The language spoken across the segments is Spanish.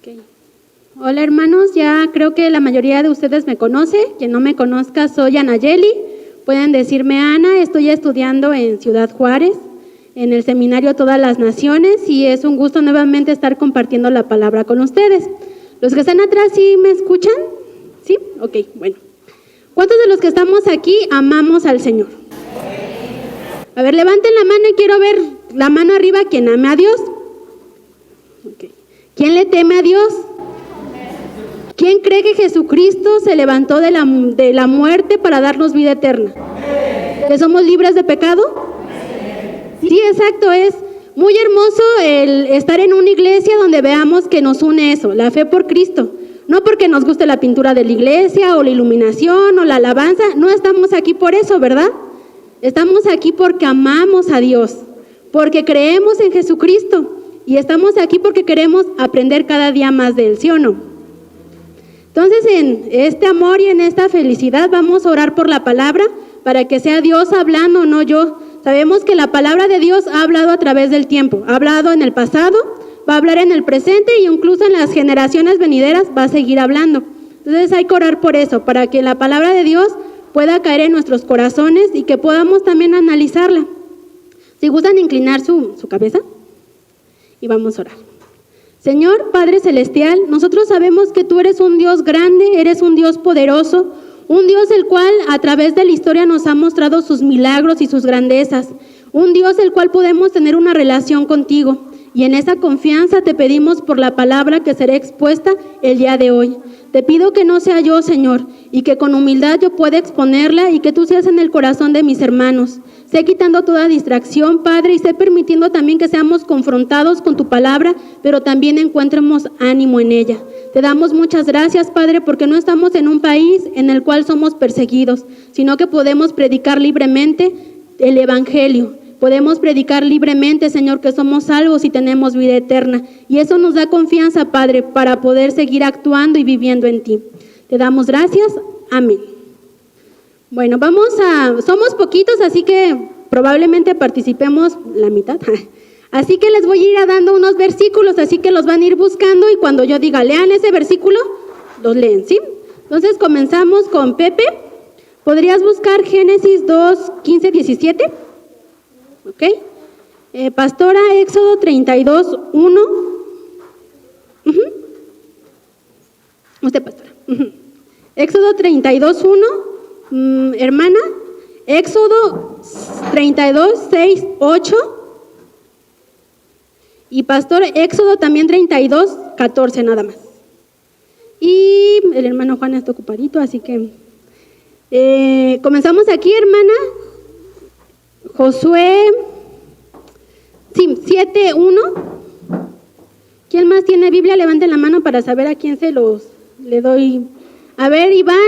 Okay. Hola hermanos, ya creo que la mayoría de ustedes me conoce. Quien no me conozca, soy Anayeli. Pueden decirme Ana. Estoy estudiando en Ciudad Juárez, en el seminario Todas las Naciones, y es un gusto nuevamente estar compartiendo la palabra con ustedes. ¿Los que están atrás sí me escuchan? ¿Sí? Ok, bueno. ¿Cuántos de los que estamos aquí amamos al Señor? A ver, levanten la mano y quiero ver la mano arriba quien ame a Dios. Okay. ¿Quién le teme a Dios? ¿Quién cree que Jesucristo se levantó de la muerte para darnos vida eterna? ¿Que somos libres de pecado? Sí, exacto, es muy hermoso el estar en una iglesia donde veamos que nos une eso, la fe por Cristo. No porque nos guste la pintura de la iglesia o la iluminación o la alabanza, no estamos aquí por eso, ¿verdad? Estamos aquí porque amamos a Dios, porque creemos en Jesucristo y estamos aquí porque queremos aprender cada día más de Él, ¿sí o no? Entonces, en este amor y en esta felicidad vamos a orar por la palabra para que sea Dios hablando, no yo. Sabemos que la palabra de Dios ha hablado a través del tiempo, ha hablado en el pasado, va a hablar en el presente y incluso en las generaciones venideras va a seguir hablando. Entonces hay que orar por eso, para que la palabra de Dios pueda caer en nuestros corazones y que podamos también analizarla. Si gustan inclinar su cabeza y vamos a orar. Señor Padre Celestial, nosotros sabemos que tú eres un Dios grande, eres un Dios poderoso, un Dios el cual a través de la historia nos ha mostrado sus milagros y sus grandezas, un Dios el cual podemos tener una relación contigo. Y en esa confianza te pedimos por la palabra que será expuesta el día de hoy. Te pido que no sea yo, Señor, y que con humildad yo pueda exponerla y que tú seas en el corazón de mis hermanos. Sé quitando toda distracción, Padre, y sé permitiendo también que seamos confrontados con tu palabra, pero también encontremos ánimo en ella. Te damos muchas gracias, Padre, porque no estamos en un país en el cual somos perseguidos, sino que podemos predicar libremente el Evangelio. Podemos predicar libremente, Señor, que somos salvos y tenemos vida eterna. Y eso nos da confianza, Padre, para poder seguir actuando y viviendo en ti. Te damos gracias. Amén. Bueno, somos poquitos, así que probablemente participemos la mitad. Así que les voy a ir dando unos versículos, así que los van a ir buscando y cuando yo diga, lean ese versículo, los leen, ¿sí? Entonces comenzamos con Pepe. ¿Podrías buscar Génesis 2, 15, 17? Ok. Pastora, Éxodo 32, 1. Usted, pastora. Éxodo 32, 1. Hermana, Éxodo 32, 6, 8. Y pastor, Éxodo también 32, 14 nada más. Y el hermano Juan está ocupadito, así que comenzamos aquí, hermana. Josué 7, 1. ¿Quién más tiene Biblia? Levanten la mano para saber a quién le doy. A ver, Iván,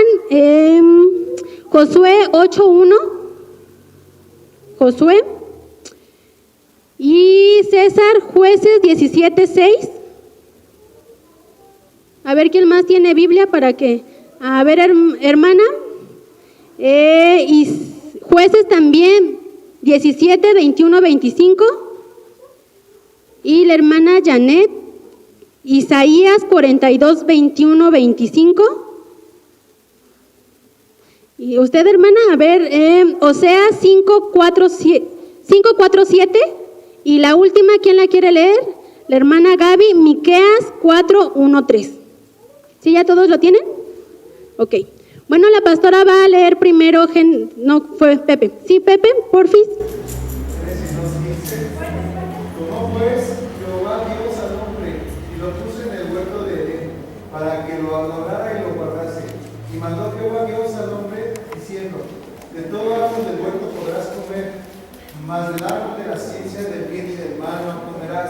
Josué 8, 1. Josué. Y César, Jueces 17, 6. A ver, ¿quién más tiene Biblia para que? A ver, hermana. Y Jueces también 17, 21, 25. Y la hermana Janet, Isaías 42, 21, 25. Y usted, hermana, a ver, Oseas 5, 4, 7. Y la última, ¿quién la quiere leer? La hermana Gaby, Miqueas 4, 1, 3. ¿Sí, ya todos lo tienen? Ok. Bueno, la pastora va a leer primero, no, fue Pepe. Sí, Pepe, porfis. Tomó pues Jehová Dios al hombre y lo puso en el huerto de Edén, para que lo adorara y lo guardase. Y mandó Jehová Dios al hombre, diciendo: de todo árbol del huerto podrás comer, mas del árbol de la ciencia del bien y del mal no comerás,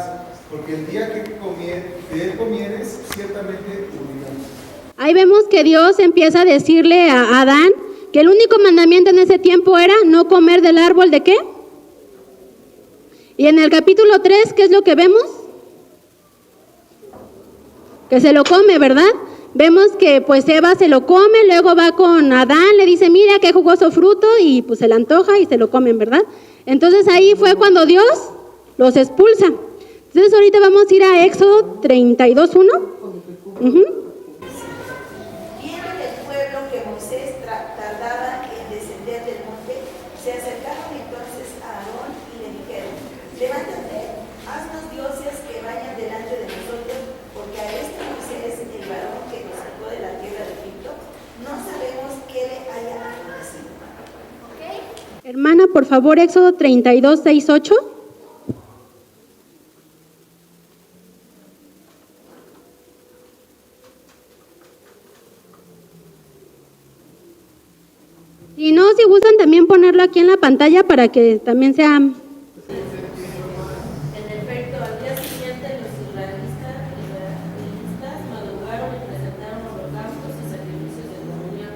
porque el día que él comieres, ciertamente morirás. Ahí vemos que Dios empieza a decirle a Adán que el único mandamiento en ese tiempo era no comer del árbol ¿de qué? Y en el capítulo 3, ¿qué es lo que vemos? Que se lo come, ¿verdad? Vemos que pues Eva se lo come, luego va con Adán, le dice, mira qué jugoso fruto, y pues se le antoja y se lo comen, ¿verdad? Entonces ahí fue cuando Dios los expulsa. Entonces ahorita vamos a ir a Éxodo 32, 1. Viendo el pueblo que Moisés tardaba en descender del monte, se acercaron entonces a Aarón y le dijeron: levántate, haznos dioses que vayan delante de nosotros, porque a este Moisés, el varón que nos sacó de la tierra de Egipto, no sabemos qué le haya acontecido. Hermana, por favor, Éxodo 32, 6, 8. Y no, si gustan también ponerlo aquí en la pantalla para que también sea... En efecto, al día siguiente los israelitas madrugaron y presentaron holocaustos y sacrificios de comunión.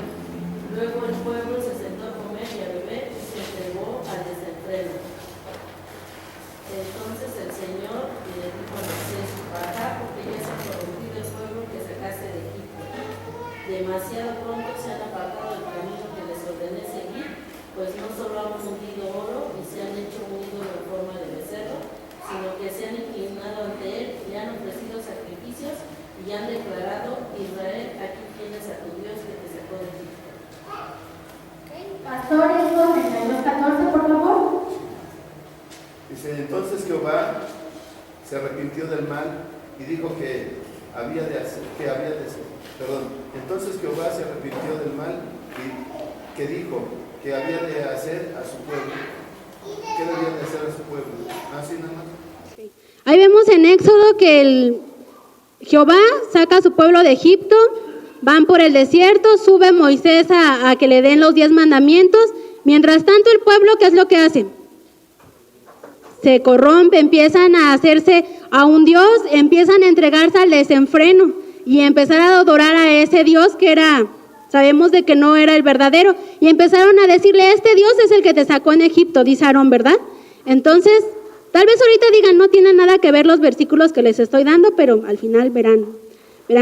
Luego el pueblo se sentó a comer y a beber y se entregó al desenfreno. Entonces el Señor le dijo a Moisés: baja, porque ya se ha corrompido el pueblo que sacaste de Egipto. Demasiado pronto se han apartado del camino que les ordené seguir, pues no solo han fundido oro y se han hecho un ídolo en forma de becerro, sino que se han inclinado ante él y han ofrecido sacrificios y han declarado: Israel, aquí tienes a tu Dios que te sacó de Egipto. Pastor, Éxodo 32, 14, por favor. Dice: entonces Jehová se arrepintió del mal y dijo entonces Jehová se arrepintió del mal y que dijo que había de hacer a su pueblo. ¿Qué debía de hacer a su pueblo? Así nada más. Ahí vemos en Éxodo que Jehová saca a su pueblo de Egipto, van por el desierto, sube Moisés a que le den los 10 mandamientos. Mientras tanto, el pueblo, ¿qué es lo que hace? Se corrompe, empiezan a hacerse a un Dios, empiezan a entregarse al desenfreno y empezar a adorar a ese Dios que sabemos de que no era el verdadero, y empezaron a decirle: este Dios es el que te sacó en Egipto, dice Aarón, ¿verdad? Entonces, tal vez ahorita digan, no tienen nada que ver los versículos que les estoy dando, pero al final verán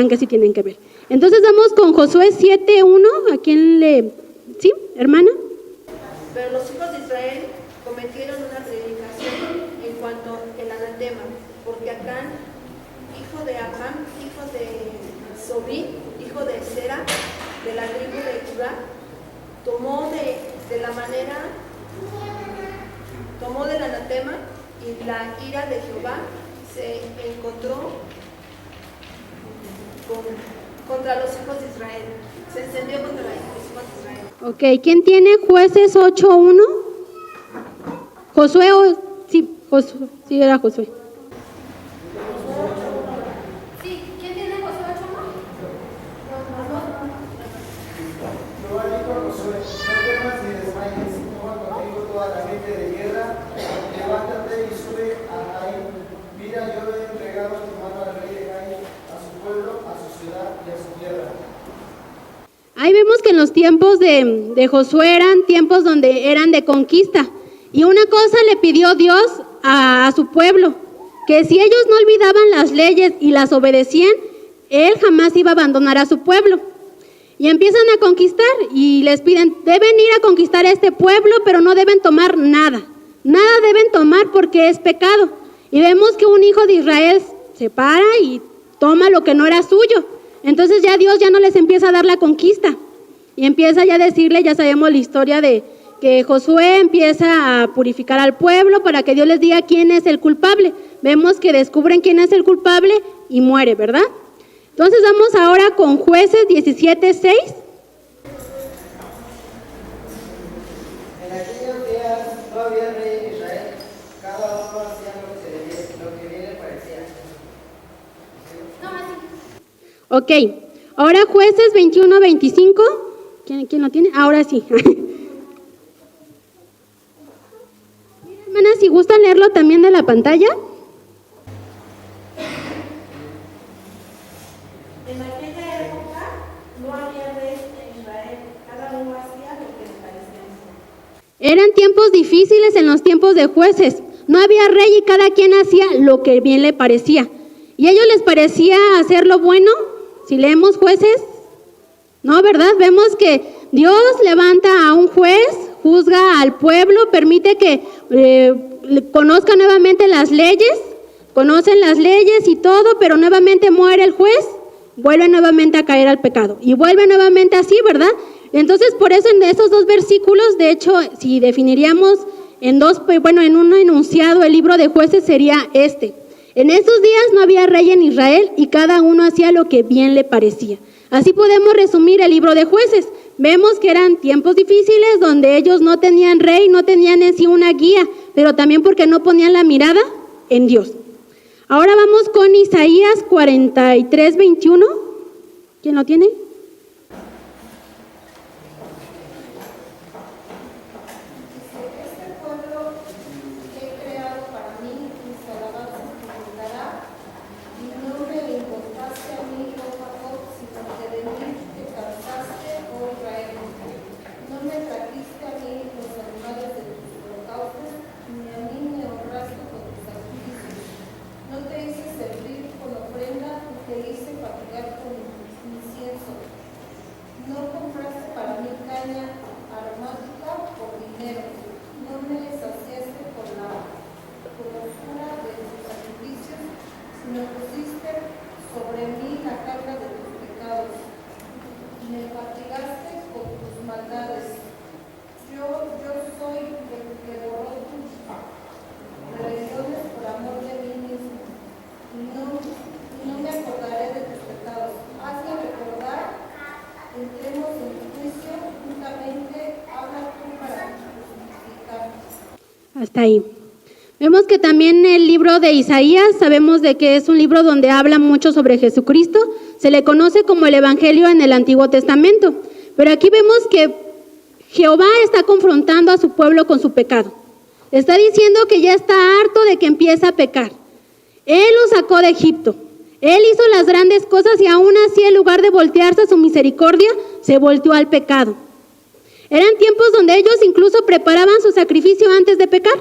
que sí tienen que ver. Entonces vamos con Josué 7:1, ¿a quién le...? ¿Sí, hermana? Pero los hijos de Israel cometieron una predicación en cuanto al anatema, porque Acán, hijo de Amán, hijo de Sobí, hijo de Sera, de la tribu de Judá, tomó del anatema, y la ira de Jehová se encontró contra los hijos de Israel. Se encendió contra los hijos de Israel. Ok, ¿quién tiene Jueces 8:1? Josué, sí, era Josué. Sí, ¿quién tiene Josué 8? Jehová dijo a Josué: no temas ni desmayes, toma contigo toda la gente de guerra, levántate y sube a Ai. Mira, yo he entregado a tu mano al rey de Ai, a su pueblo, a su ciudad y a su tierra. Ahí vemos que en los tiempos de Josué eran tiempos donde eran de conquista. Y una cosa le pidió Dios a su pueblo, que si ellos no olvidaban las leyes y las obedecían, Él jamás iba a abandonar a su pueblo. Y empiezan a conquistar y les piden: deben ir a conquistar a este pueblo, pero no deben tomar nada. Nada deben tomar porque es pecado. Y vemos que un hijo de Israel se para y toma lo que no era suyo. Entonces ya Dios ya no les empieza a dar la conquista. Y empieza ya a decirle, ya sabemos la historia de que Josué empieza a purificar al pueblo para que Dios les diga quién es el culpable. Vemos que descubren quién es el culpable y muere, ¿verdad? Entonces vamos ahora con Jueces 17:6. En aquellos días no había rey en Israel, cada uno hacía lo que bien le parecía. Ok, ahora Jueces 21:25. ¿Quién lo tiene? Ahora sí. Hermanas, si gustan leerlo también de la pantalla. En aquella época no había rey en Israel, cada uno hacía lo que le parecía. Eran tiempos difíciles en los tiempos de Jueces. No había rey y cada quien hacía lo que bien le parecía. ¿Y a ellos les parecía hacer lo bueno? Si leemos Jueces, no, ¿verdad? Vemos que Dios levanta a un juez, juzga al pueblo, permite que conozcan nuevamente las leyes, conocen las leyes y todo, pero nuevamente muere el juez vuelve nuevamente a caer al pecado y vuelve nuevamente así, ¿verdad? Entonces, por eso en esos dos versículos, de hecho, si definiríamos en un enunciado el libro de Jueces sería este. En estos días no había rey en Israel y cada uno hacía lo que bien le parecía. Así podemos resumir el libro de Jueces. Vemos que eran tiempos difíciles donde ellos no tenían rey, no tenían en sí una guía, pero también porque no ponían la mirada en Dios. Ahora vamos con Isaías 43:21. ¿Quién lo tiene? Hasta ahí. Vemos que también el libro de Isaías, sabemos de que es un libro donde habla mucho sobre Jesucristo, se le conoce como el Evangelio en el Antiguo Testamento, pero aquí vemos que Jehová está confrontando a su pueblo con su pecado. Está diciendo que ya está harto de que empiece a pecar. Él los sacó de Egipto, Él hizo las grandes cosas y aún así en lugar de voltearse a su misericordia, se volteó al pecado. Eran tiempos donde ellos incluso preparaban su sacrificio antes de pecar.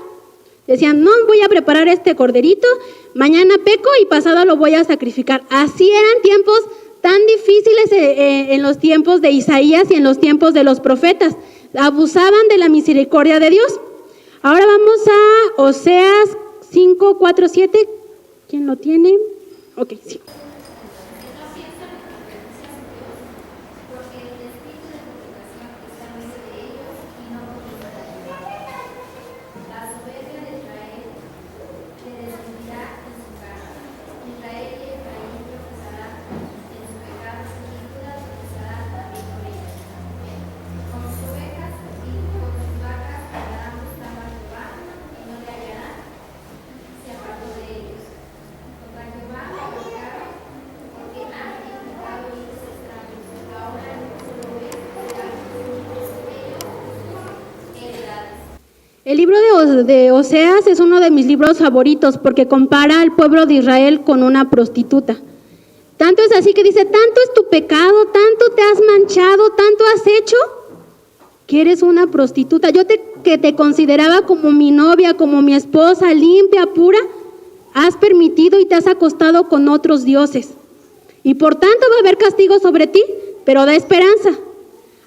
Decían, no voy a preparar este corderito, mañana peco y pasado lo voy a sacrificar. Así eran tiempos tan difíciles en los tiempos de Isaías y en los tiempos de los profetas. Abusaban de la misericordia de Dios. Ahora vamos a Oseas 5:4-7. ¿Quién lo tiene? Ok, sí. El libro de Oseas es uno de mis libros favoritos porque compara al pueblo de Israel con una prostituta. Tanto es así que dice, tanto es tu pecado, tanto te has manchado, tanto has hecho, que eres una prostituta. Yo que te consideraba como mi novia, como mi esposa, limpia, pura, has permitido y te has acostado con otros dioses. Y por tanto va a haber castigo sobre ti, pero da esperanza.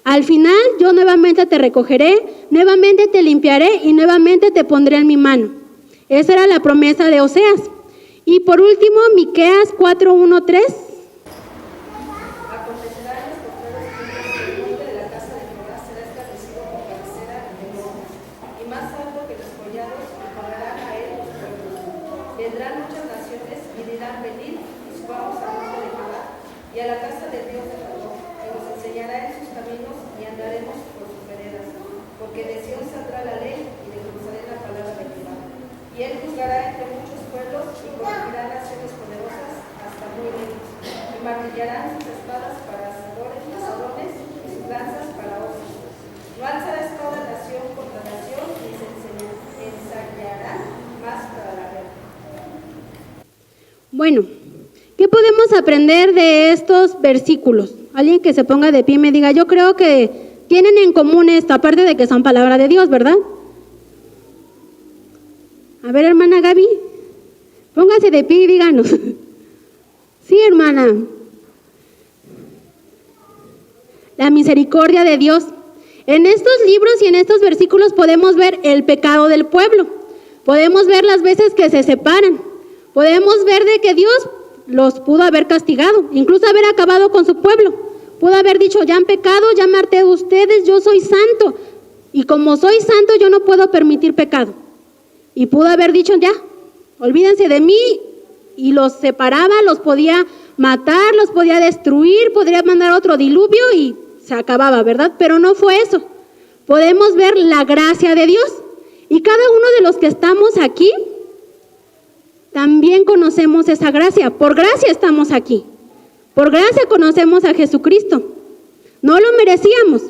Al final yo nuevamente te recogeré, nuevamente te limpiaré y nuevamente te pondré en mi mano. Esa era la promesa de Oseas. Y por último, Miqueas 4:1-3. Acontecerá en los postreros tiempos que el monte de la casa de Jehová será establecido por cabecera de monte, y más alto que los collados, y correrán a él los pueblos. Vendrán muchas naciones y dirán, venid, y subamos al monte de Jehová, y a la casa del Dios de Jacob, que nos enseñará en sus caminos y andaremos por sus veredas. Porque de Sión saldrá la ley y de Jerusalén la palabra de Jehová. Y él juzgará entre muchos pueblos y corregirá naciones poderosas hasta muy lejos. Y martillarán sus espadas para asadores y sus lanzas para osos. No alzará espada nación contra nación, ni se ensayarán más para la guerra. Bueno, ¿qué podemos aprender de estos versículos? Alguien que se ponga de pie y me diga, yo creo que tienen en común esto, aparte de que son palabra de Dios, ¿verdad? A ver, hermana Gaby, póngase de pie y díganos. Sí, hermana. La misericordia de Dios. En estos libros y en estos versículos podemos ver el pecado del pueblo. Podemos ver las veces que se separan. Podemos ver de que Dios los pudo haber castigado, incluso haber acabado con su pueblo. Pudo haber dicho, ya han pecado, ya me harté de ustedes, yo soy santo. Y como soy santo, yo no puedo permitir pecado. Y pudo haber dicho, ya, olvídense de mí. Y los separaba, los podía matar, los podía destruir, podría mandar otro diluvio y se acababa, ¿verdad? Pero no fue eso. Podemos ver la gracia de Dios. Y cada uno de los que estamos aquí, también conocemos esa gracia. Por gracia estamos aquí. Por gracia conocemos a Jesucristo. No lo merecíamos.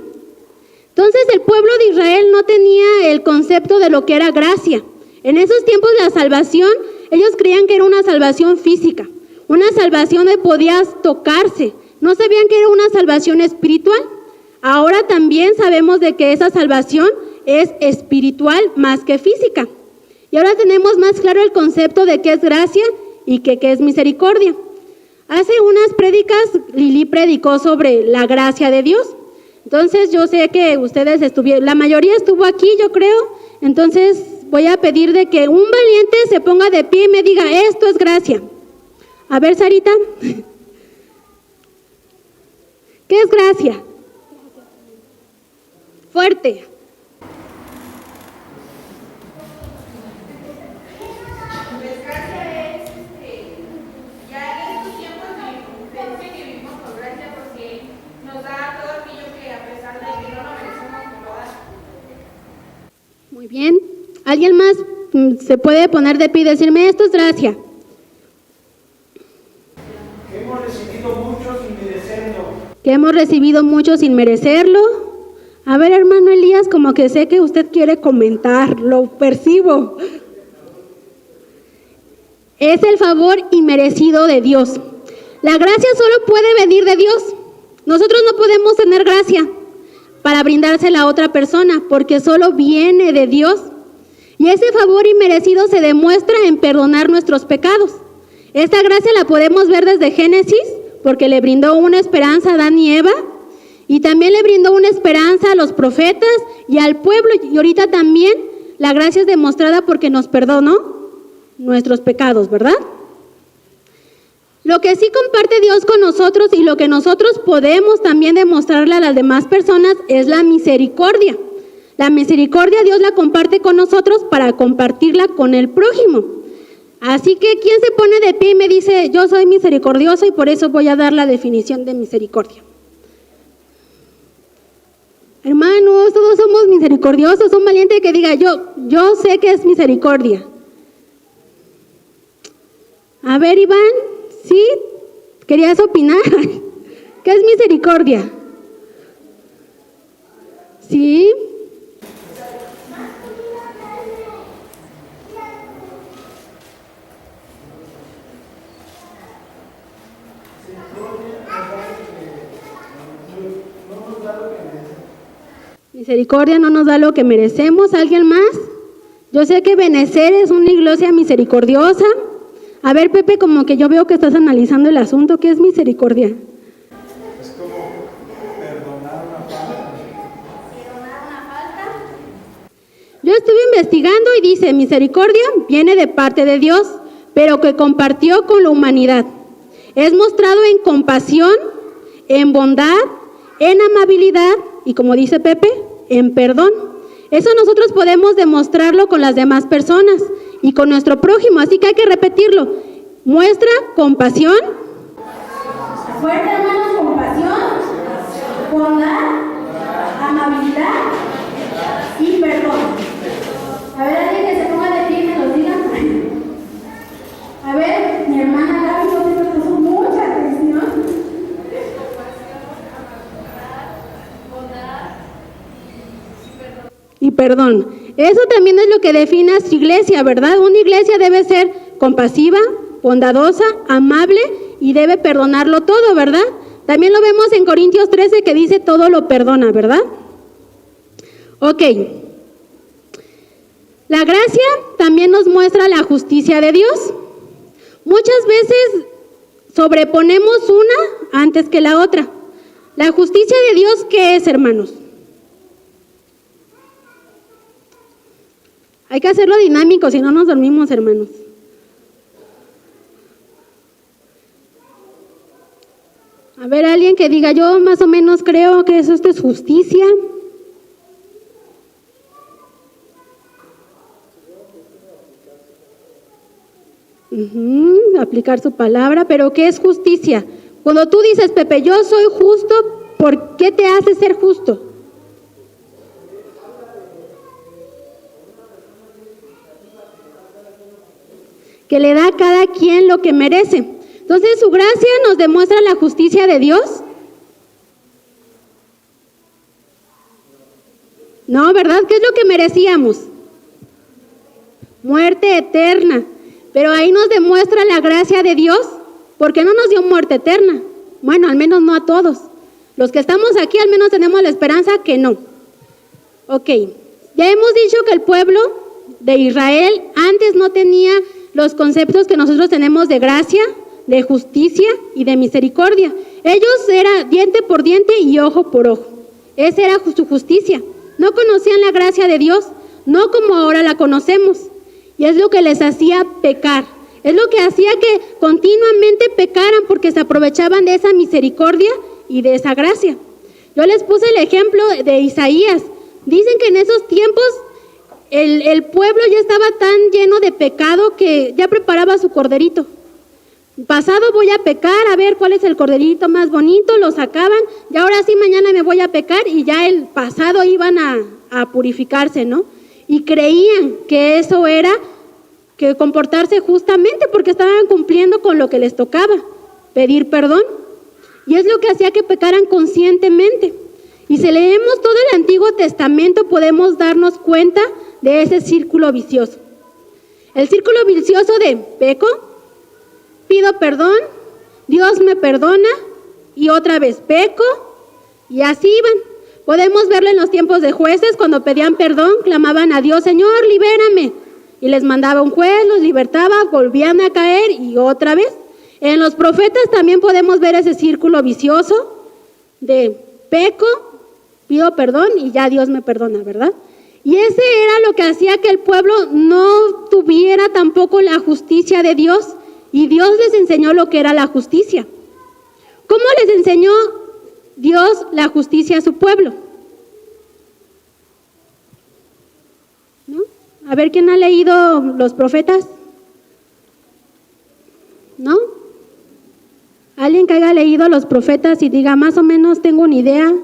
Entonces el pueblo de Israel no tenía el concepto de lo que era gracia. En esos tiempos la salvación, ellos creían que era una salvación física, una salvación de podías tocarse. No sabían que era una salvación espiritual. Ahora también sabemos de que esa salvación es espiritual más que física. Y ahora tenemos más claro el concepto de qué es gracia y qué es misericordia. Hace unas prédicas, Lili predicó sobre la gracia de Dios. Entonces yo sé que ustedes estuvieron, la mayoría estuvo aquí, yo creo. Entonces voy a pedir de que un valiente se ponga de pie y me diga, esto es gracia. A ver, Sarita. ¿Qué es gracia? Fuerte. Pues gracia es, ya en estos tiempos pensé que vivimos por gracia porque nos da todo aquello que a pesar de que no lo merecemos nos lo da. Muy bien. ¿Alguien más se puede poner de pie y decirme, esto es gracia? Que hemos recibido mucho sin merecerlo. Que hemos recibido mucho sin merecerlo. A ver, hermano Elías, como que sé que usted quiere comentar, lo percibo. Es el favor inmerecido de Dios. La gracia solo puede venir de Dios. Nosotros no podemos tener gracia para brindársela a otra persona, porque solo viene de Dios. Y ese favor inmerecido se demuestra en perdonar nuestros pecados. Esta gracia la podemos ver desde Génesis, porque le brindó una esperanza a Adán y Eva, y también le brindó una esperanza a los profetas y al pueblo, y ahorita también la gracia es demostrada porque nos perdonó nuestros pecados, ¿verdad? Lo que sí comparte Dios con nosotros y lo que nosotros podemos también demostrarle a las demás personas es la misericordia. La misericordia Dios la comparte con nosotros para compartirla con el prójimo. Así que, ¿quién se pone de pie y me dice, yo soy misericordioso y por eso voy a dar la definición de misericordia? Hermanos, todos somos misericordiosos. Un valiente que diga, yo sé que es misericordia. A ver, Iván, ¿sí? ¿Querías opinar? ¿Qué es misericordia? ¿Sí? Misericordia no nos da lo que merecemos. ¿Alguien más? Yo sé que Benecer es una iglesia misericordiosa. A ver, Pepe, como que yo veo que estás analizando el asunto. ¿Qué es misericordia? Es como perdonar una falta. Yo estuve investigando y dice, misericordia viene de parte de Dios, pero que compartió con la humanidad. Es mostrado en compasión, en bondad, en amabilidad y, como dice Pepe, en perdón. Eso nosotros podemos demostrarlo con las demás personas y con nuestro prójimo, así que hay que repetirlo. Muestra compasión. Fuerte, hermanos, compasión, bondad, amabilidad y perdón. A ver, alguien que se ponga de pie y me lo diga. A ver, mi hermana Gaby, yo te puso mucha atención. Y perdón. Eso también es lo que define a su iglesia, ¿verdad? Una iglesia debe ser compasiva, bondadosa, amable y debe perdonarlo todo, ¿verdad? También lo vemos en Corintios 13 que dice todo lo perdona, ¿verdad? Ok. La gracia también nos muestra la justicia de Dios. Muchas veces sobreponemos una antes que la otra. La justicia de Dios, ¿qué es, hermanos? Hay que hacerlo dinámico, si no nos dormimos, hermanos. A ver, alguien que diga, yo más o menos creo que esto es justicia. Aplicar su palabra, pero ¿qué es justicia? Cuando tú dices, Pepe, yo soy justo, ¿por qué te hace ser justo? Que le da a cada quien lo que merece. Entonces, su gracia nos demuestra la justicia de Dios. No, ¿verdad? ¿Qué es lo que merecíamos? Muerte eterna. Pero ahí nos demuestra la gracia de Dios, porque no nos dio muerte eterna. Bueno, al menos no a todos. Los que estamos aquí al menos tenemos la esperanza que no. Ok, ya hemos dicho que el pueblo de Israel antes no tenía los conceptos que nosotros tenemos de gracia, de justicia y de misericordia. Ellos eran diente por diente y ojo por ojo. Esa era su justicia. No conocían la gracia de Dios, no como ahora la conocemos. Y es lo que les hacía pecar. Es lo que hacía que continuamente pecaran porque se aprovechaban de esa misericordia y de esa gracia. Yo les puse el ejemplo de Isaías. Dicen que en esos tiempos el pueblo ya estaba tan lleno de pecado que ya preparaba su corderito. Pasado voy a pecar, a ver cuál es el corderito más bonito, lo sacaban, y ahora sí mañana me voy a pecar, y ya el pasado iban a purificarse, ¿no? Y creían que eso era que comportarse justamente porque estaban cumpliendo con lo que les tocaba, pedir perdón. Y es lo que hacía que pecaran conscientemente. Y si leemos todo el Antiguo Testamento podemos darnos cuenta de ese círculo vicioso. El círculo vicioso de peco, pido perdón, Dios me perdona, y otra vez peco, y así iban. Podemos verlo en los tiempos de jueces, cuando pedían perdón, clamaban a Dios, Señor, libérame. Y les mandaba un juez, los libertaba, volvían a caer y otra vez. En los profetas también podemos ver ese círculo vicioso de peco, pido perdón y ya Dios me perdona, ¿verdad? Y ese era lo que hacía que el pueblo no tuviera tampoco la justicia de Dios, y Dios les enseñó lo que era la justicia. ¿Cómo les enseñó Dios la justicia a su pueblo? ¿No? A ver, ¿quién ha leído los profetas? ¿No? ¿Alguien que haya leído los profetas y diga, más o menos tengo una idea?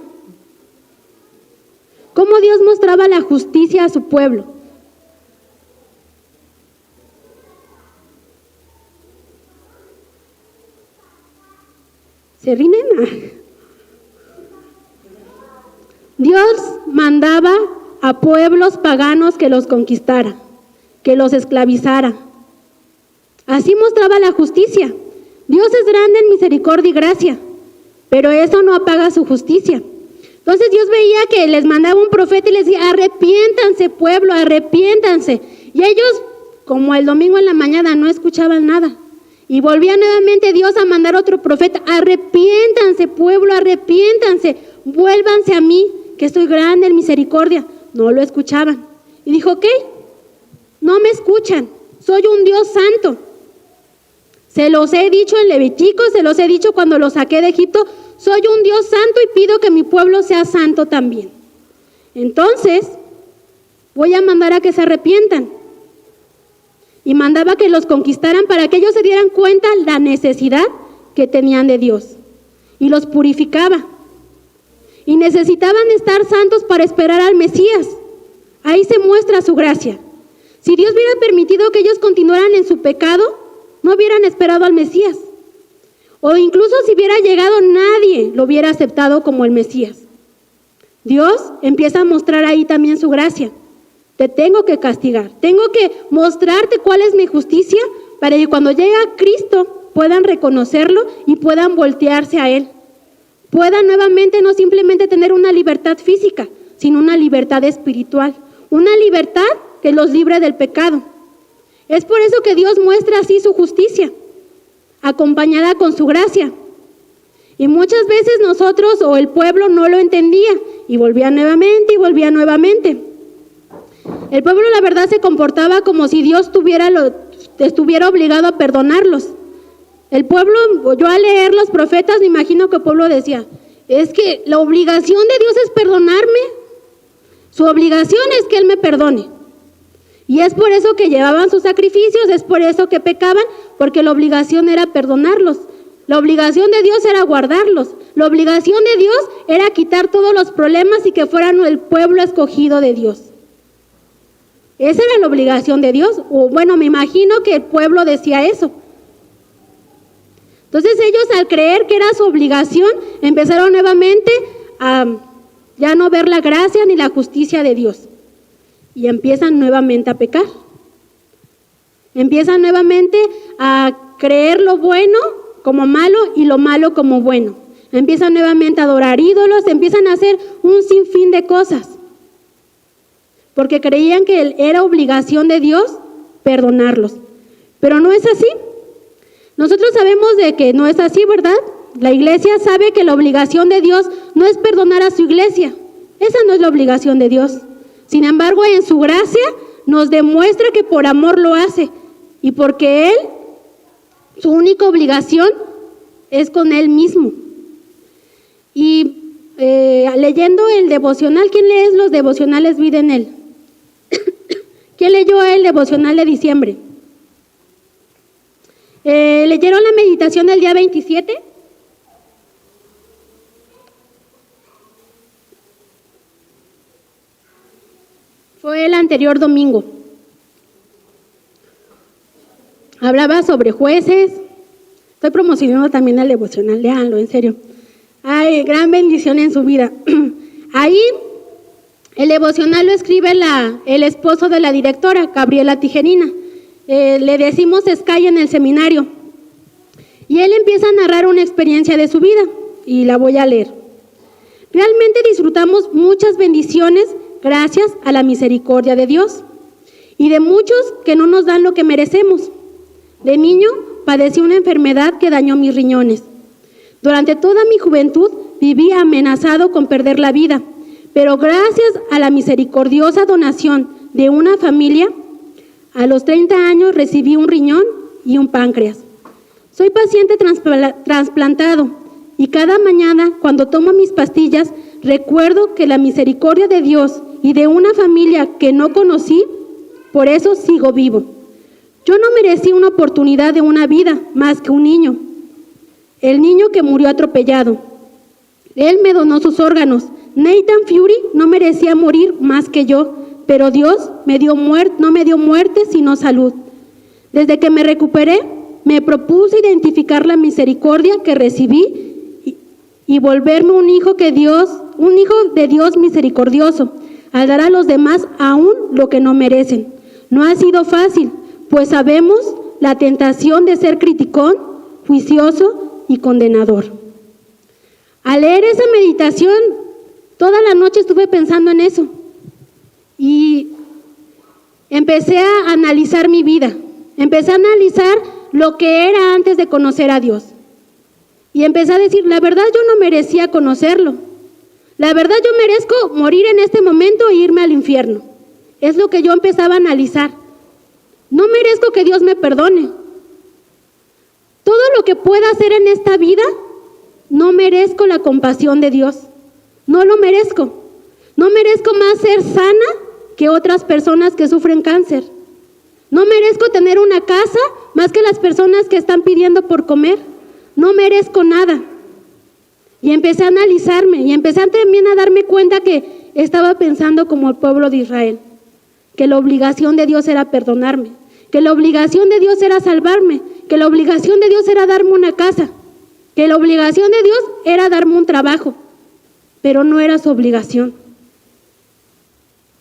¿Cómo Dios mostraba la justicia a su pueblo? ¿Se rinden? Dios mandaba a pueblos paganos que los conquistara, que los esclavizara. Así mostraba la justicia. Dios es grande en misericordia y gracia, pero eso no apaga su justicia. Entonces Dios veía que les mandaba un profeta y les decía, arrepiéntanse pueblo, arrepiéntanse. Y ellos, como el domingo en la mañana, no escuchaban nada. Y volvía nuevamente Dios a mandar otro profeta, arrepiéntanse pueblo, arrepiéntanse, vuélvanse a mí, que estoy grande en misericordia. No lo escuchaban. Y dijo, ok, no me escuchan, soy un Dios santo. Se los he dicho en Levítico, se los he dicho cuando los saqué de Egipto, soy un Dios santo y pido que mi pueblo sea santo también. Entonces, voy a mandar a que se arrepientan. Y mandaba que los conquistaran para que ellos se dieran cuenta la necesidad que tenían de Dios. Y los purificaba. Y necesitaban estar santos para esperar al Mesías. Ahí se muestra su gracia. Si Dios hubiera permitido que ellos continuaran en su pecado, no hubieran esperado al Mesías. O incluso si hubiera llegado, nadie lo hubiera aceptado como el Mesías. Dios empieza a mostrar ahí también su gracia. Te tengo que castigar, tengo que mostrarte cuál es mi justicia para que cuando llegue a Cristo puedan reconocerlo y puedan voltearse a Él. Puedan nuevamente no simplemente tener una libertad física, sino una libertad espiritual. Una libertad que los libre del pecado. Es por eso que Dios muestra así su justicia, acompañada con su gracia. Y muchas veces nosotros o el pueblo no lo entendía y volvía nuevamente y volvía nuevamente. El pueblo la verdad se comportaba como si Dios estuviera obligado a perdonarlos. El pueblo, yo al leer los profetas me imagino que el pueblo decía, es que la obligación de Dios es perdonarme, su obligación es que Él me perdone. Y es por eso que llevaban sus sacrificios, es por eso que pecaban, porque la obligación era perdonarlos. La obligación de Dios era guardarlos. La obligación de Dios era quitar todos los problemas y que fueran el pueblo escogido de Dios. Esa era la obligación de Dios. O bueno, me imagino que el pueblo decía eso. Entonces ellos, al creer que era su obligación, empezaron nuevamente a ya no ver la gracia ni la justicia de Dios. Y empiezan nuevamente a pecar. Empiezan nuevamente a creer lo bueno como malo y lo malo como bueno. Empiezan nuevamente a adorar ídolos, empiezan a hacer un sinfín de cosas. Porque creían que era obligación de Dios perdonarlos. Pero no es así. Nosotros sabemos de que no es así, ¿verdad? La iglesia sabe que la obligación de Dios no es perdonar a su iglesia. Esa no es la obligación de Dios. Sin embargo, en su gracia nos demuestra que por amor lo hace. Y porque Él, su única obligación es con Él mismo. Y leyendo el devocional, ¿quién lee los devocionales Vida en Él? ¿Quién leyó el devocional de diciembre? ¿Leyeron la meditación del día 27? Fue el anterior domingo. Hablaba sobre jueces. Estoy promocionando también el devocional, léanlo, en serio. Hay gran bendición en su vida. Ahí el devocional lo escribe el esposo de la directora, Gabriela Tijerina. Le decimos Sky en el seminario. Y él empieza a narrar una experiencia de su vida, y la voy a leer. Realmente disfrutamos muchas bendiciones gracias a la misericordia de Dios y de muchos que no nos dan lo que merecemos. De niño padecí una enfermedad que dañó mis riñones. Durante toda mi juventud viví amenazado con perder la vida, pero gracias a la misericordiosa donación de una familia, a los 30 años recibí un riñón y un páncreas. Soy paciente trasplantado y cada mañana cuando tomo mis pastillas recuerdo que la misericordia de Dios y de una familia que no conocí, por eso sigo vivo. Yo no merecí una oportunidad de una vida más que un niño, el niño que murió atropellado. Él me donó sus órganos. Nathan Fury no merecía morir más que yo, pero Dios no me dio muerte sino salud. Desde que me recuperé, me propuse identificar la misericordia que recibí y volverme un hijo de Dios misericordioso, al dar a los demás aún lo que no merecen. No ha sido fácil, pues sabemos la tentación de ser criticón, juicioso y condenador. Al leer esa meditación, toda la noche estuve pensando en eso y empecé a analizar mi vida, empecé a analizar lo que era antes de conocer a Dios. Y empecé a decir, la verdad yo no merecía conocerlo. La verdad yo merezco morir en este momento e irme al infierno. Es lo que yo empezaba a analizar. No merezco que Dios me perdone. Todo lo que pueda hacer en esta vida, no merezco la compasión de Dios. No lo merezco. No merezco más ser sana que otras personas que sufren cáncer. No merezco tener una casa más que las personas que están pidiendo por comer. No merezco nada. Y empecé a analizarme y empecé también a darme cuenta que estaba pensando como el pueblo de Israel, que la obligación de Dios era perdonarme, que la obligación de Dios era salvarme, que la obligación de Dios era darme una casa, que la obligación de Dios era darme un trabajo, pero no era su obligación.